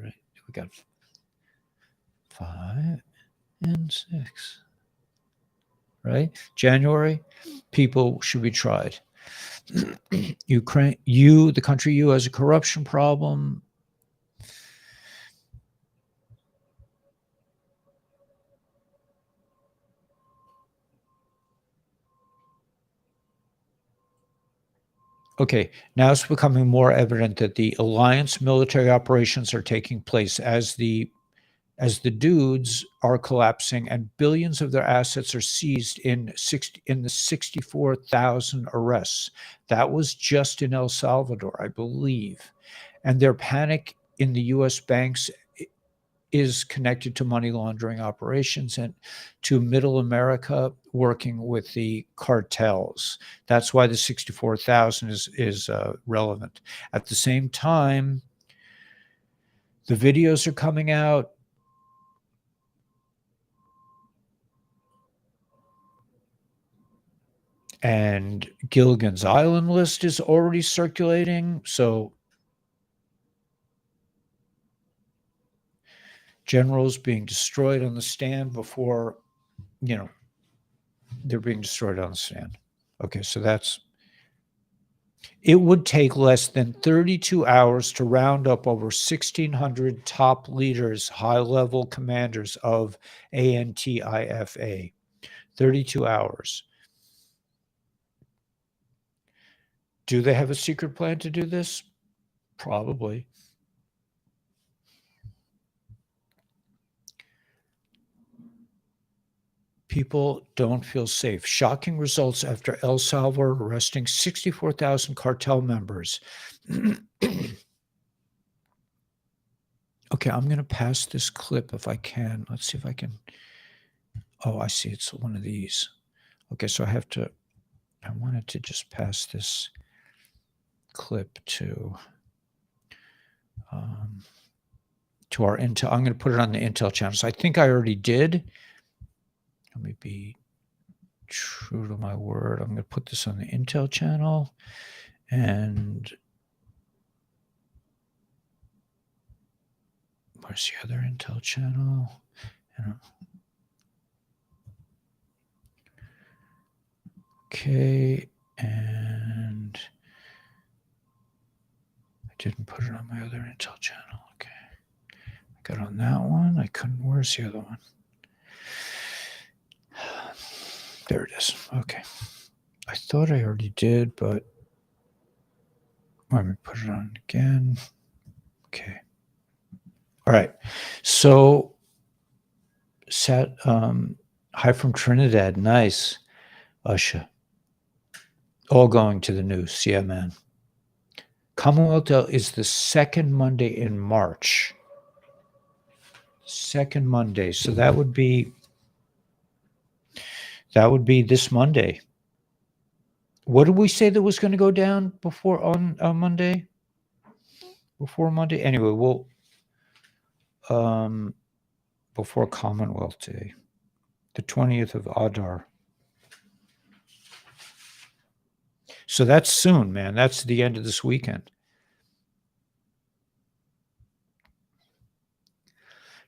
We got 5 and 6. Right? January, people should be tried. Ukraine, the country has a corruption problem. Okay, now it's becoming more evident that the alliance military operations are taking place as the dudes are collapsing and billions of their assets are seized in the 64,000 arrests. That was just in El Salvador, I believe. And their panic in the U.S. banks is connected to money laundering operations and to Middle America working with the cartels. That's why the 64,000 is relevant. At the same time, the videos are coming out. And Gilligan's Island list is already circulating. So generals being destroyed on the stand before, they're being destroyed on the stand. Okay, so it would take less than 32 hours to round up over 1,600 top leaders, high-level commanders of ANTIFA. 32 hours. Do they have a secret plan to do this? Probably. People don't feel safe. Shocking results after El Salvador arresting 64,000 cartel members. Okay, I'm going to pass this clip if I can. Let's see if I can. Oh, I see. It's one of these. Okay, so I wanted to just pass this clip to our Intel. I'm going to put it on the Intel channel. So I think I already did. Let me be true to my word. I'm going to put this on the Intel channel. And where's the other Intel channel? Okay, and I didn't put it on my other Intel channel. Okay, I got on that one. I couldn't. Where's the other one? There it is. Okay, I thought I already did, but let me put it on again. Okay. All right. So, hi from Trinidad. Nice. Usha. All going to the news. Yeah, man. Commonwealth Day is the second Monday in March. Second Monday. So that would be this Monday. What did we say that was going to go down before on Monday? Before Monday? Anyway, we'll before Commonwealth Day, the 20th of Adar. So that's soon, man. That's the end of this weekend.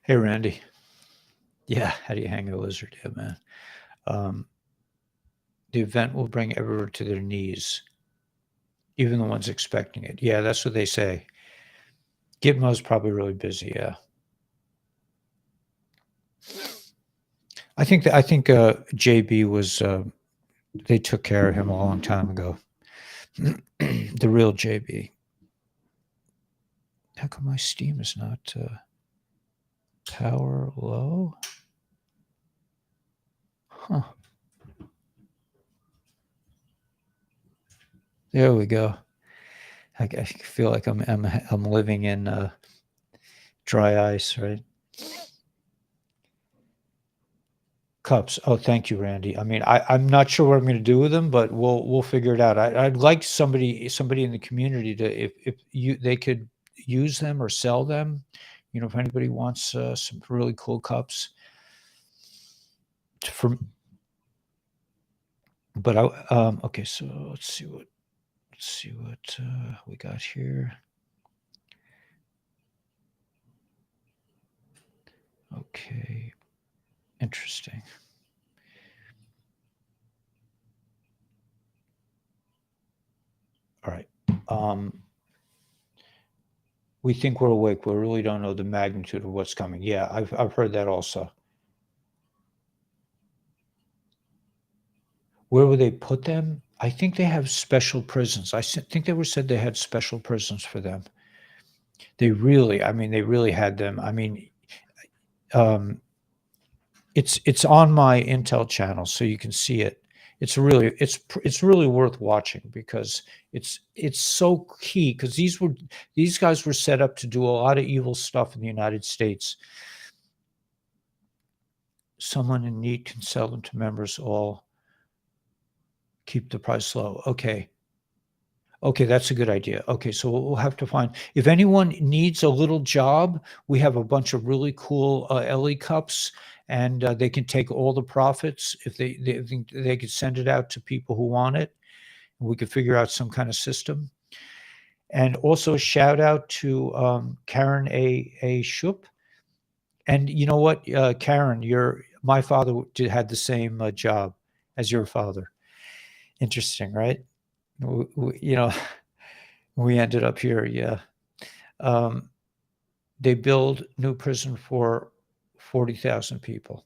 Hey, Randy. Yeah, how do you hang a lizard? Yeah, man. The event will bring everyone to their knees, even the ones expecting it. Yeah, that's what they say. Gitmo's probably really busy. Yeah. I think JB was. They took care of him a long time ago. The real JB. How come my Steam is not power low? Huh. There we go. I feel like I'm living in dry ice, right? Cups. Oh, thank you, Randy. I mean, I'm not sure what I'm going to do with them, but we'll figure it out. I'd like somebody in the community to, if they could use them or sell them. You know, if anybody wants some really cool cups. But okay. So let's see what we got here. Okay, interesting. All right. We think we're awake. We really don't know the magnitude of what's coming. Yeah, I've heard that also. Where would they put them? I think they have special prisons. I think they were said they had special prisons for them. They really had them. I mean, it's on my Intel channel, so you can see it. It's really worth watching because it's so key, because these guys were set up to do a lot of evil stuff in the United States. Someone in need can sell them to members. All keep the price low. Okay, that's a good idea. Okay, so we'll have to find, if anyone needs a little job, we have a bunch of really cool LE cups, and they can take all the profits. If they could send it out to people who want it, we could figure out some kind of system. And also a shout out to Karen A. Schupp. And you know what, Karen, my father had the same job as your father. Interesting, right? You know, we ended up here. Yeah. They build new prison for 40,000 people.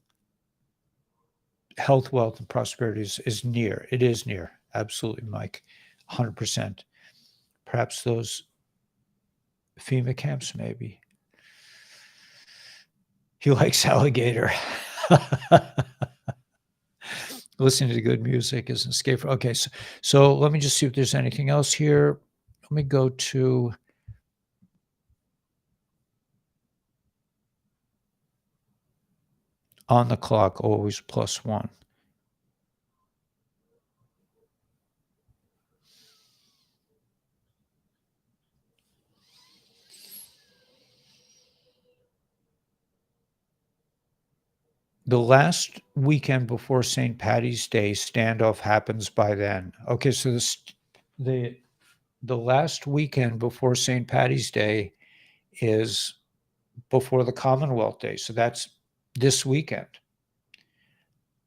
Health, wealth, and prosperity is near. It is near. Absolutely, Mike. 100%. Perhaps those FEMA camps, maybe. He likes alligator. Listening to good music is an escape. Okay, so let me just see if there's anything else here. Let me go to on the clock, always +1. The last weekend before St. Patty's Day, standoff happens by then. Okay, so the last weekend before St. Patty's Day is before the Commonwealth Day. So that's this weekend.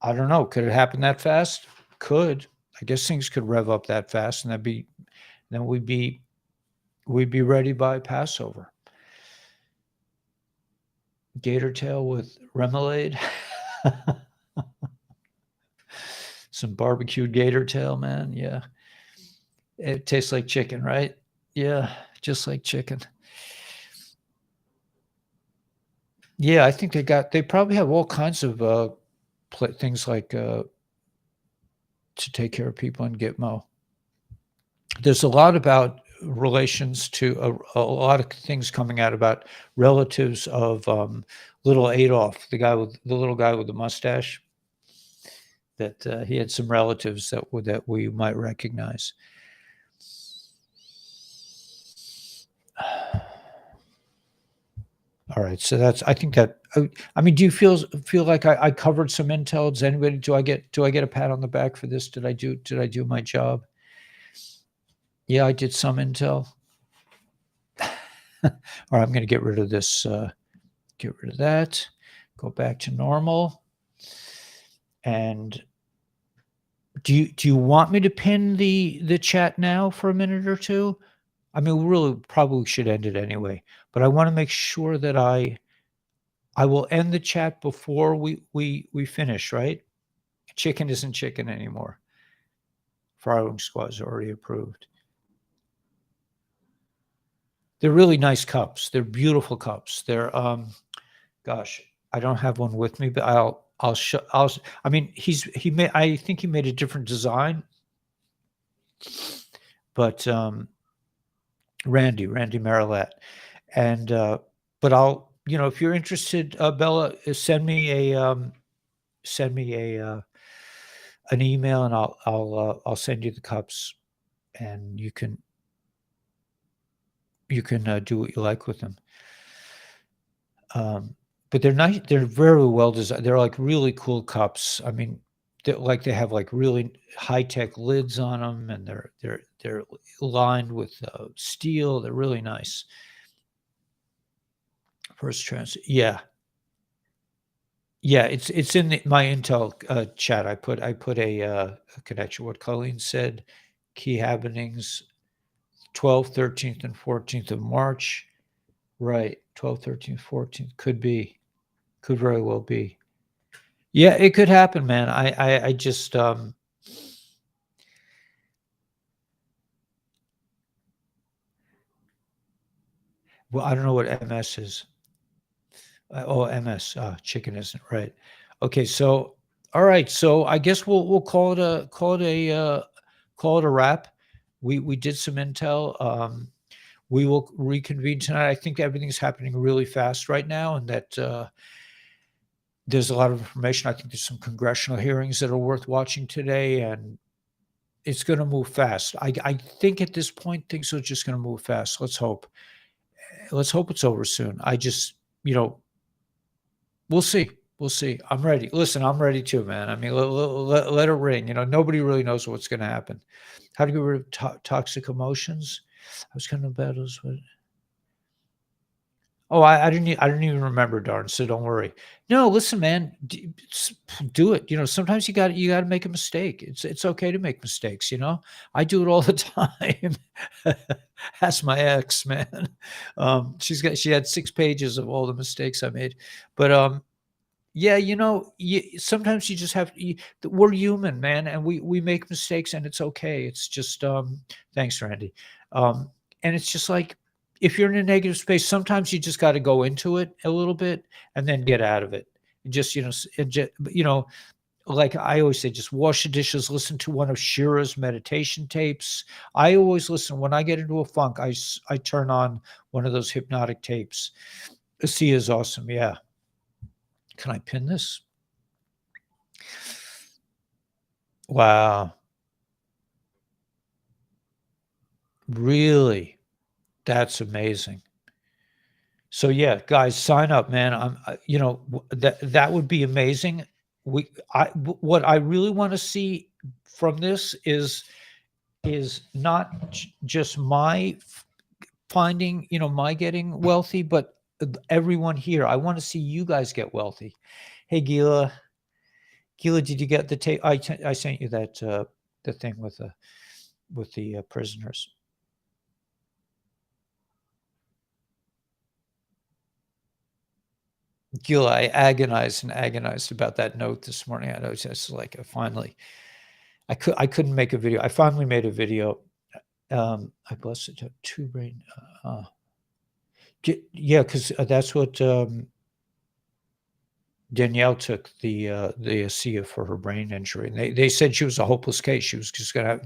I don't know. Could it happen that fast? Could. I guess things could rev up that fast, and then we'd be ready by Passover. Gator tail with remoulade. Some barbecued gator tail, man. Yeah. It tastes like chicken, right? Yeah, just like chicken. Yeah, I think they probably have all kinds of things like to take care of people in Gitmo. There's a lot about relations to a lot of things coming out about relatives of little Adolf, the little guy with the mustache. That he had some relatives that we might recognize. All right, so I think that. I mean, do you feel like I covered some intel? Does anybody? Do I get a pat on the back for this? Did I do my job? Yeah, I did some intel. All right, I'm going to get rid of this. Get rid of that. Go back to normal. And do you want me to pin the chat now for a minute or two? I mean, we really probably should end it anyway, but I want to make sure that I will end the chat before we finish, right? Chicken isn't chicken anymore. Firing squad is already approved. They're really nice cups. They're beautiful cups. They're gosh, I don't have one with me, but I'll show. I mean, I think he made a different design, but Randy Marilat. And, but I'll, if you're interested, Bella, send me an email, and I'll send you the cups, and you can do what you like with them. But they're nice. They're very well designed. They're like really cool cups. I mean, they have like really high tech lids on them, and they're lined with steel. They're really nice. First trans, yeah, yeah. It's in my Intel chat. I put a connection. What Colleen said. Key happenings: 12th, 13th, and 14th of March. Right, 12th, 13th, 14th could very well be. Yeah, it could happen, man. I just well, I don't know what MS is. Oh, MS, chicken isn't right. Okay, so all right, so I guess we'll call it a wrap. We did some intel. We will reconvene tonight. I think everything's happening really fast right now, and that there's a lot of information. I think there's some congressional hearings that are worth watching today, and it's going to move fast. I think at this point things are just going to move fast. Let's hope. Let's hope it's over soon. I just, we'll see. We'll see. I'm ready. Listen, I'm ready too, man. I mean, let it ring. Nobody really knows what's going to happen. How to get rid of toxic emotions? I was kind of bad. Oh, I didn't even remember, darn. So don't worry. No, listen, man, do it. Sometimes you got to make a mistake. It's okay to make mistakes. I do it all the time. Ask my ex, man. She had 6 pages of all the mistakes I made, but yeah, sometimes you just have we're human, man, and we make mistakes, and it's okay. It's just thanks, Randy. And it's just like if you're in a negative space, sometimes you just got to go into it a little bit and then get out of it. Just like I always say, just wash the dishes, listen to one of Shira's meditation tapes. I always listen when I get into a funk. I turn on one of those hypnotic tapes. ASEA is awesome. Yeah. Can I pin this? Wow. Really? That's amazing. So yeah, guys, sign up, man. That would be amazing. What I really want to see from this is not just my finding, my getting wealthy, but everyone here. I want to see you guys get wealthy. Hey, Gila, did you get the tape? I sent you that the thing with the prisoners. Gila, I agonized about that note this morning. I was just like, I couldn't make a video. I finally made a video. I blessed it to two brain. Yeah, because that's what Danielle took the ASEA for her brain injury, and they said she was a hopeless case. She's just gonna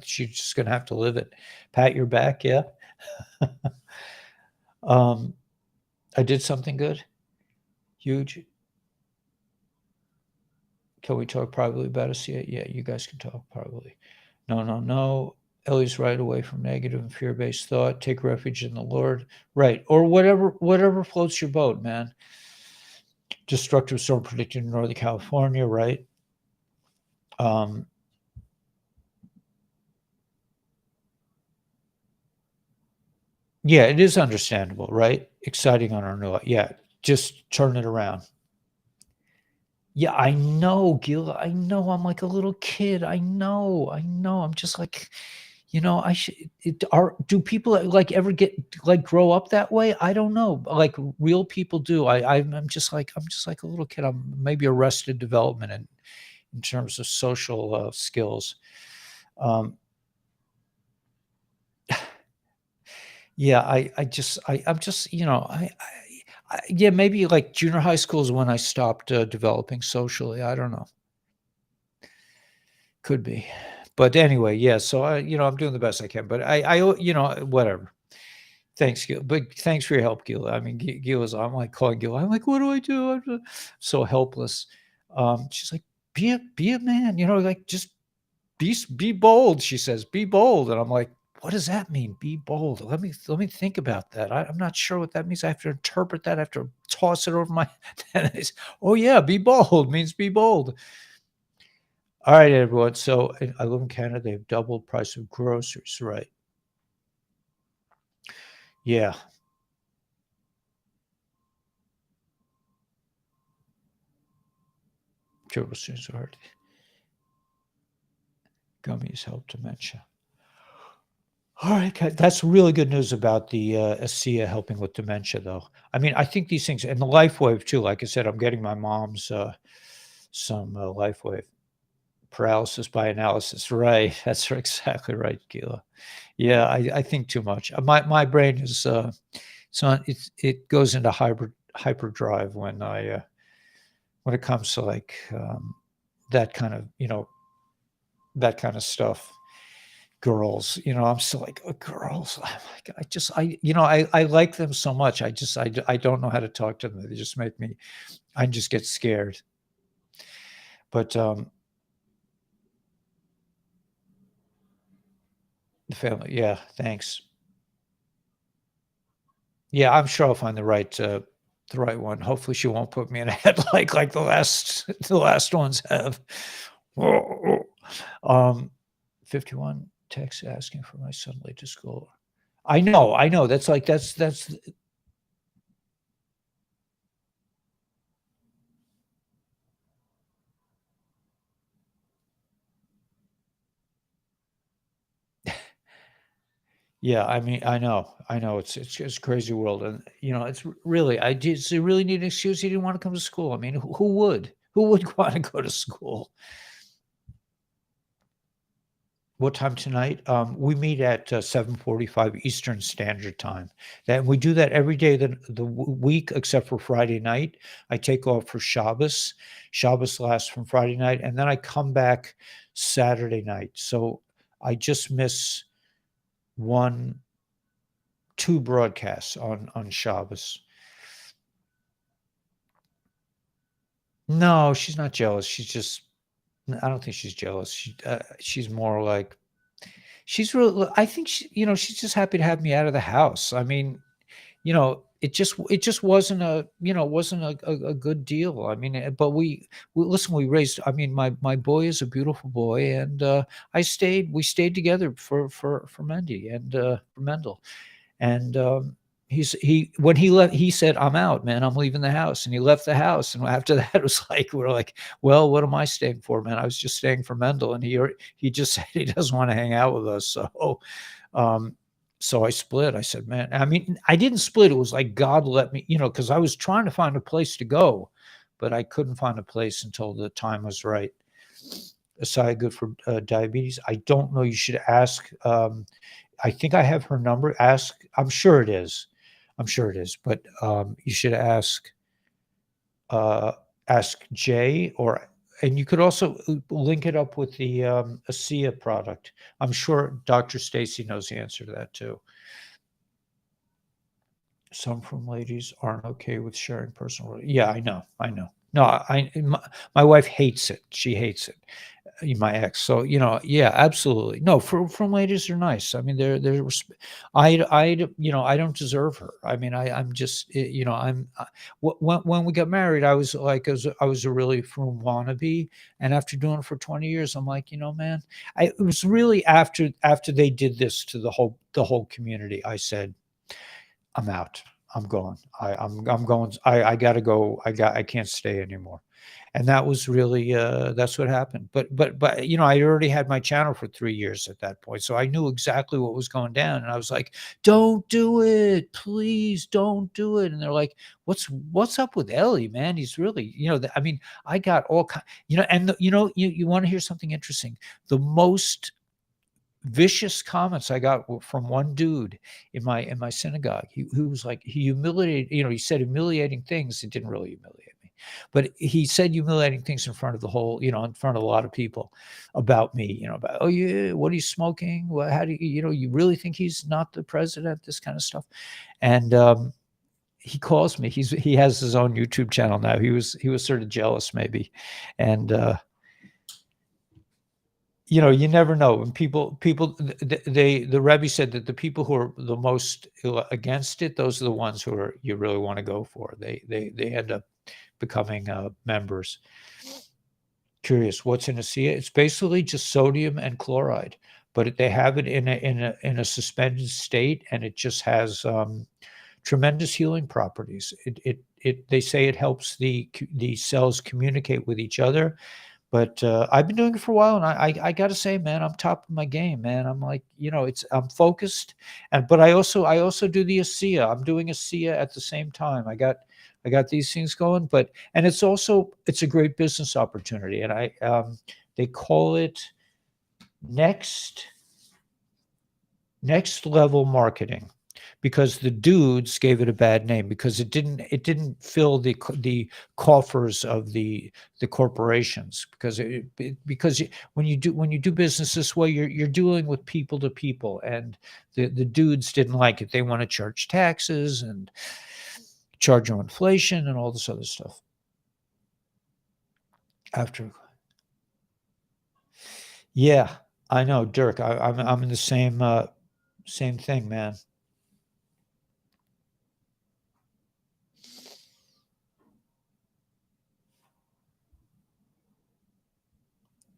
have to live it. Pat your back, yeah. I did something good, huge. Can we talk privately about ASEA? Yeah, you guys can talk privately. No. Ellie's right away from negative and fear-based thought. Take refuge in the Lord. Right. Or whatever floats your boat, man. Destructive storm predicted in Northern California, right? Yeah, it is understandable, right? Exciting on our new, yeah, just turn it around. Yeah, I know, Gil. I know. I'm like a little kid. I know. I'm just like, I should. Do people like ever get like grow up that way? I don't know. Like real people do. I'm just like a little kid. I'm maybe arrested development in terms of social skills. Yeah, I'm just yeah, maybe like junior high school is when I stopped developing socially. I don't know. Could be. But anyway, yeah, so I'm doing the best I can, but I whatever. Thanks, Gil. But thanks for your help, Gil. I mean, Gil is. I'm like calling Gil. I'm like, what do I do? So helpless. She's like, be a man. Like just be bold. She says, be bold. And I'm like, what does that mean? Be bold. Let me think about that. I'm not sure what that means. I have to interpret that. I have to toss it over my head. Oh yeah, be bold means be bold. All right, everyone. So I live in Canada. They have double price of groceries, right? Yeah. Groceries are hard. Gummies help dementia. All right, that's really good news about the ASEA helping with dementia, though. I mean, I think these things, and the LifeWave too. Like I said, I'm getting my mom's some LifeWave paralysis by analysis. Right, that's exactly right, Gila. Yeah, I think too much. My brain is it goes into hyperdrive when it comes to like that kind of that kind of stuff. Girls, I'm still like, oh, girls. I'm like, I like them so much. I don't know how to talk to them. They just make me. I just get scared. But the family, yeah. Thanks. Yeah, I'm sure I'll find the right one. Hopefully, she won't put me in a headlight like the last ones have. 51 text asking for my son late to school. I know. That's like that's yeah. I mean, I know. It's a crazy world, and it's really. I did. So really need an excuse. He didn't want to come to school. I mean, who would? Who would want to go to school? What time tonight? We meet at 7:45 Eastern Standard Time. Then we do that every day the week except for Friday night. I take off for Shabbos. Shabbos lasts from Friday night, and then I come back Saturday night. So I just miss one, two broadcasts on Shabbos. No, she's not jealous. I don't think she's jealous. She's more like she's real. I think she's just happy to have me out of the house. I mean, it just wasn't a good deal. I mean, but we listen. We raised. I mean, my boy is a beautiful boy, and we stayed together for Mendy and for Mendel. And he when he left, he said, "I'm out, man. I'm leaving the house." And he left the house. And after that, it was like we're like, "Well, what am I staying for, man? I was just staying for Mendel." And he just said he doesn't want to hang out with us. Um, so I split. I said, "Man, I mean, I didn't split. It was like God let me, because I was trying to find a place to go, but I couldn't find a place until the time was right." ASEA good for diabetes? I don't know. You should ask. I think I have her number. Ask. I'm sure it is. I'm sure it is. But you should uh, ask Jay, and you could also link it up with the ASEA product. I'm sure Dr. Stacy knows the answer to that too. Some from ladies aren't okay with sharing personal. Yeah, I know. I know. No, my wife hates it. She hates it. My ex. So yeah, absolutely. No, from ladies are nice. I mean, I don't deserve her. I mean, I'm just when we got married, I was like, I was a really frum wannabe, and after doing it for 20 years, I'm like, man, it was really after they did this to the whole community. I said, I'm out. I'm going. I'm going. I gotta go. I can't stay anymore. And that was really that's what happened. But I already had my channel for 3 years at that point, so I knew exactly what was going down. And I was like, "Don't do it, please, don't do it." And they're like, "What's up with Ellie, man? He's really, I mean, I got all kind, and you want to hear something interesting? The most vicious comments I got from one dude in my synagogue. He was like he humiliated, he said humiliating things. It didn't really humiliate me. But he said humiliating things in front of the whole, in front of a lot of people about me, about, oh yeah, what are you smoking? Well, how do you, you really think he's not the president? This kind of stuff. And he calls me. He has his own YouTube channel now. He was sort of jealous maybe, and you never know when the Rebbe said that the people who are the most against it, those are the ones who you really want to go for. They end up becoming members. Curious, what's in ASEA? It's basically just sodium and chloride, but they have it in a suspended state, and it just has tremendous healing properties. They say it helps the cells communicate with each other. But I've been doing it for a while, and I got to say, man, I'm top of my game, man. I'm like, I'm focused, but I also do the ASEA. I'm doing ASEA at the same time. I got these things going, and it's a great business opportunity, and they call it next level marketing, because the dudes gave it a bad name because it didn't fill the coffers of the corporations, because when you do business this way, you're dealing with people to people, and the dudes didn't like it. They want to charge taxes and charge on inflation and all this other stuff. Yeah, I know, Dirk. I'm in the same thing, man.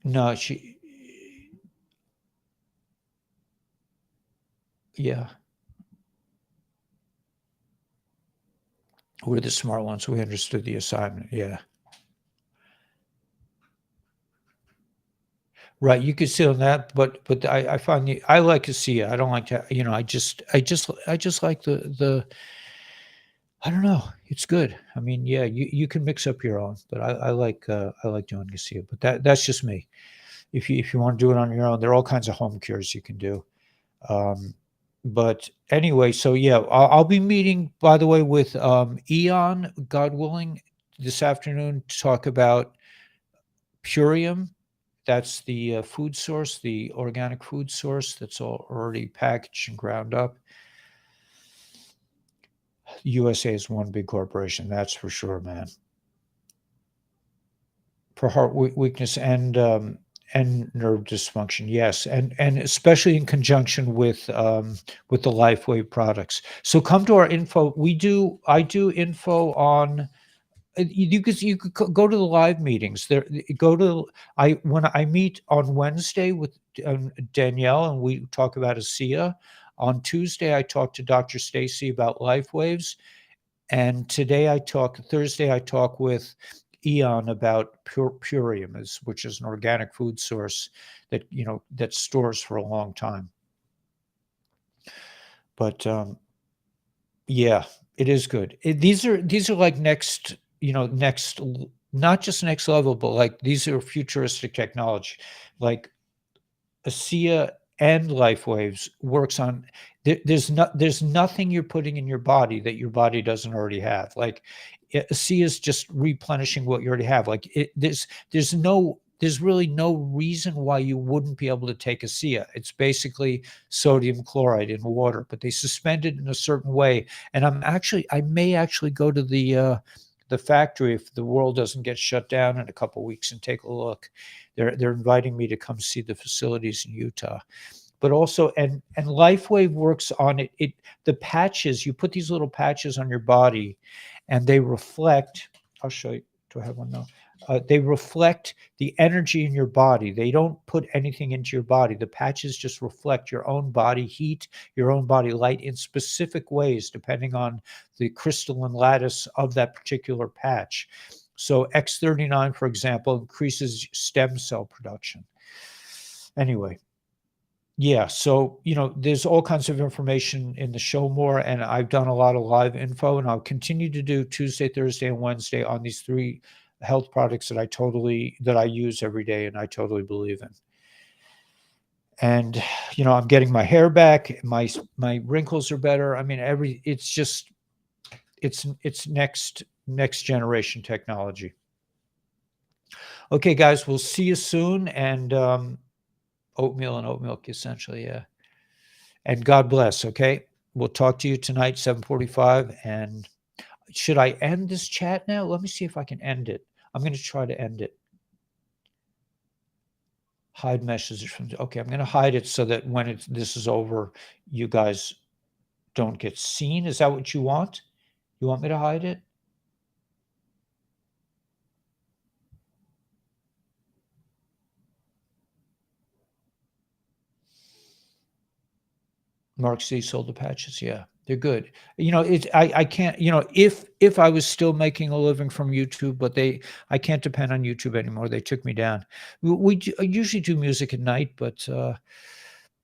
No, yeah. We're the smart ones. We understood the assignment. Yeah. Right. You could sit on that, but I find I like to see it. I don't like to, I just like the I don't know. It's good. I mean, yeah, you can mix up your own, but I like doing ASEA, but that's just me. If you want to do it on your own, there are all kinds of home cures you can do. But anyway, so yeah, I'll be meeting, by the way, with Eon, God willing, this afternoon to talk about Purium. That's the food source, the organic food source that's already packaged and ground up. USA is one big corporation, that's for sure, man. For heart weakness and nerve dysfunction, yes, and especially in conjunction with the LifeWave products. So come to our info. I do info on. You could go to the live meetings. There, when I meet on Wednesday with Danielle, and we talk about ASEA. On Tuesday, I talk to Dr. Stacy about LifeWaves, and Thursday, I talk with Eon about Purium, which is an organic food source that that stores for a long time. But yeah, it is good. These are like next, not just next level, but like these are futuristic technology. Like ASEA and LifeWaves works on. There's nothing you're putting in your body that your body doesn't already have. Like ASEA is just replenishing what you already have. Like there's really no reason why you wouldn't be able to take ASEA. It's basically sodium chloride in water, but they suspend it in a certain way. And I may actually go to the factory if the world doesn't get shut down in a couple of weeks and take a look. They're inviting me to come see the facilities in Utah. But also, and LifeWave works on it. The patches, you put these little patches on your body, and they reflect. I'll show you. Do I have one now? They reflect the energy in your body. They don't put anything into your body. The patches just reflect your own body heat, your own body light in specific ways, depending on the crystalline lattice of that particular patch. So X39, for example, increases stem cell production. Anyway, yeah, so, there's all kinds of information in the show more, and I've done a lot of live info, and I'll continue to do Tuesday, Thursday, and Wednesday on these 3 health products that I use every day and I totally believe in. And, I'm getting my hair back. My wrinkles are better. I mean, it's next next generation technology. Okay, guys, we'll see you soon. And oatmeal and oat milk, essentially. Yeah. And God bless. Okay. We'll talk to you tonight, 7:45. And should I end this chat now? Let me see if I can end it. I'm going to try to end it. Hide messages from. Okay, I'm going to hide it so that when this is over, you guys don't get seen. Is that what you want? You want me to hide it? Mark C sold the patches. Yeah, they're good. I can't, if I was still making a living from YouTube, but I can't depend on YouTube anymore. They took me down. I usually do music at night, but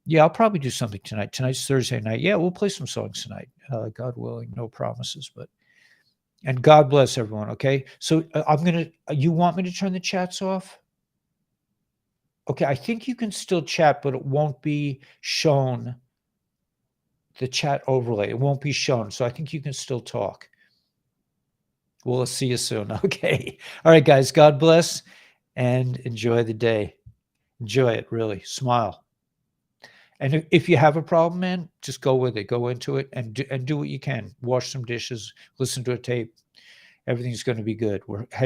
yeah, I'll probably do something tonight. Tonight's Thursday night. Yeah, we'll play some songs tonight. God willing, no promises, and God bless everyone. Okay. So you want me to turn the chats off? Okay. I think you can still chat, but it won't be shown. The chat overlay, it won't be shown. So I think you can still talk. We'll see you soon. Okay. All right, guys. God bless and enjoy the day. Enjoy it, really. Smile. And if you have a problem, man, just go with it. Go into it and do what you can. Wash some dishes, listen to a tape. Everything's going to be good. We're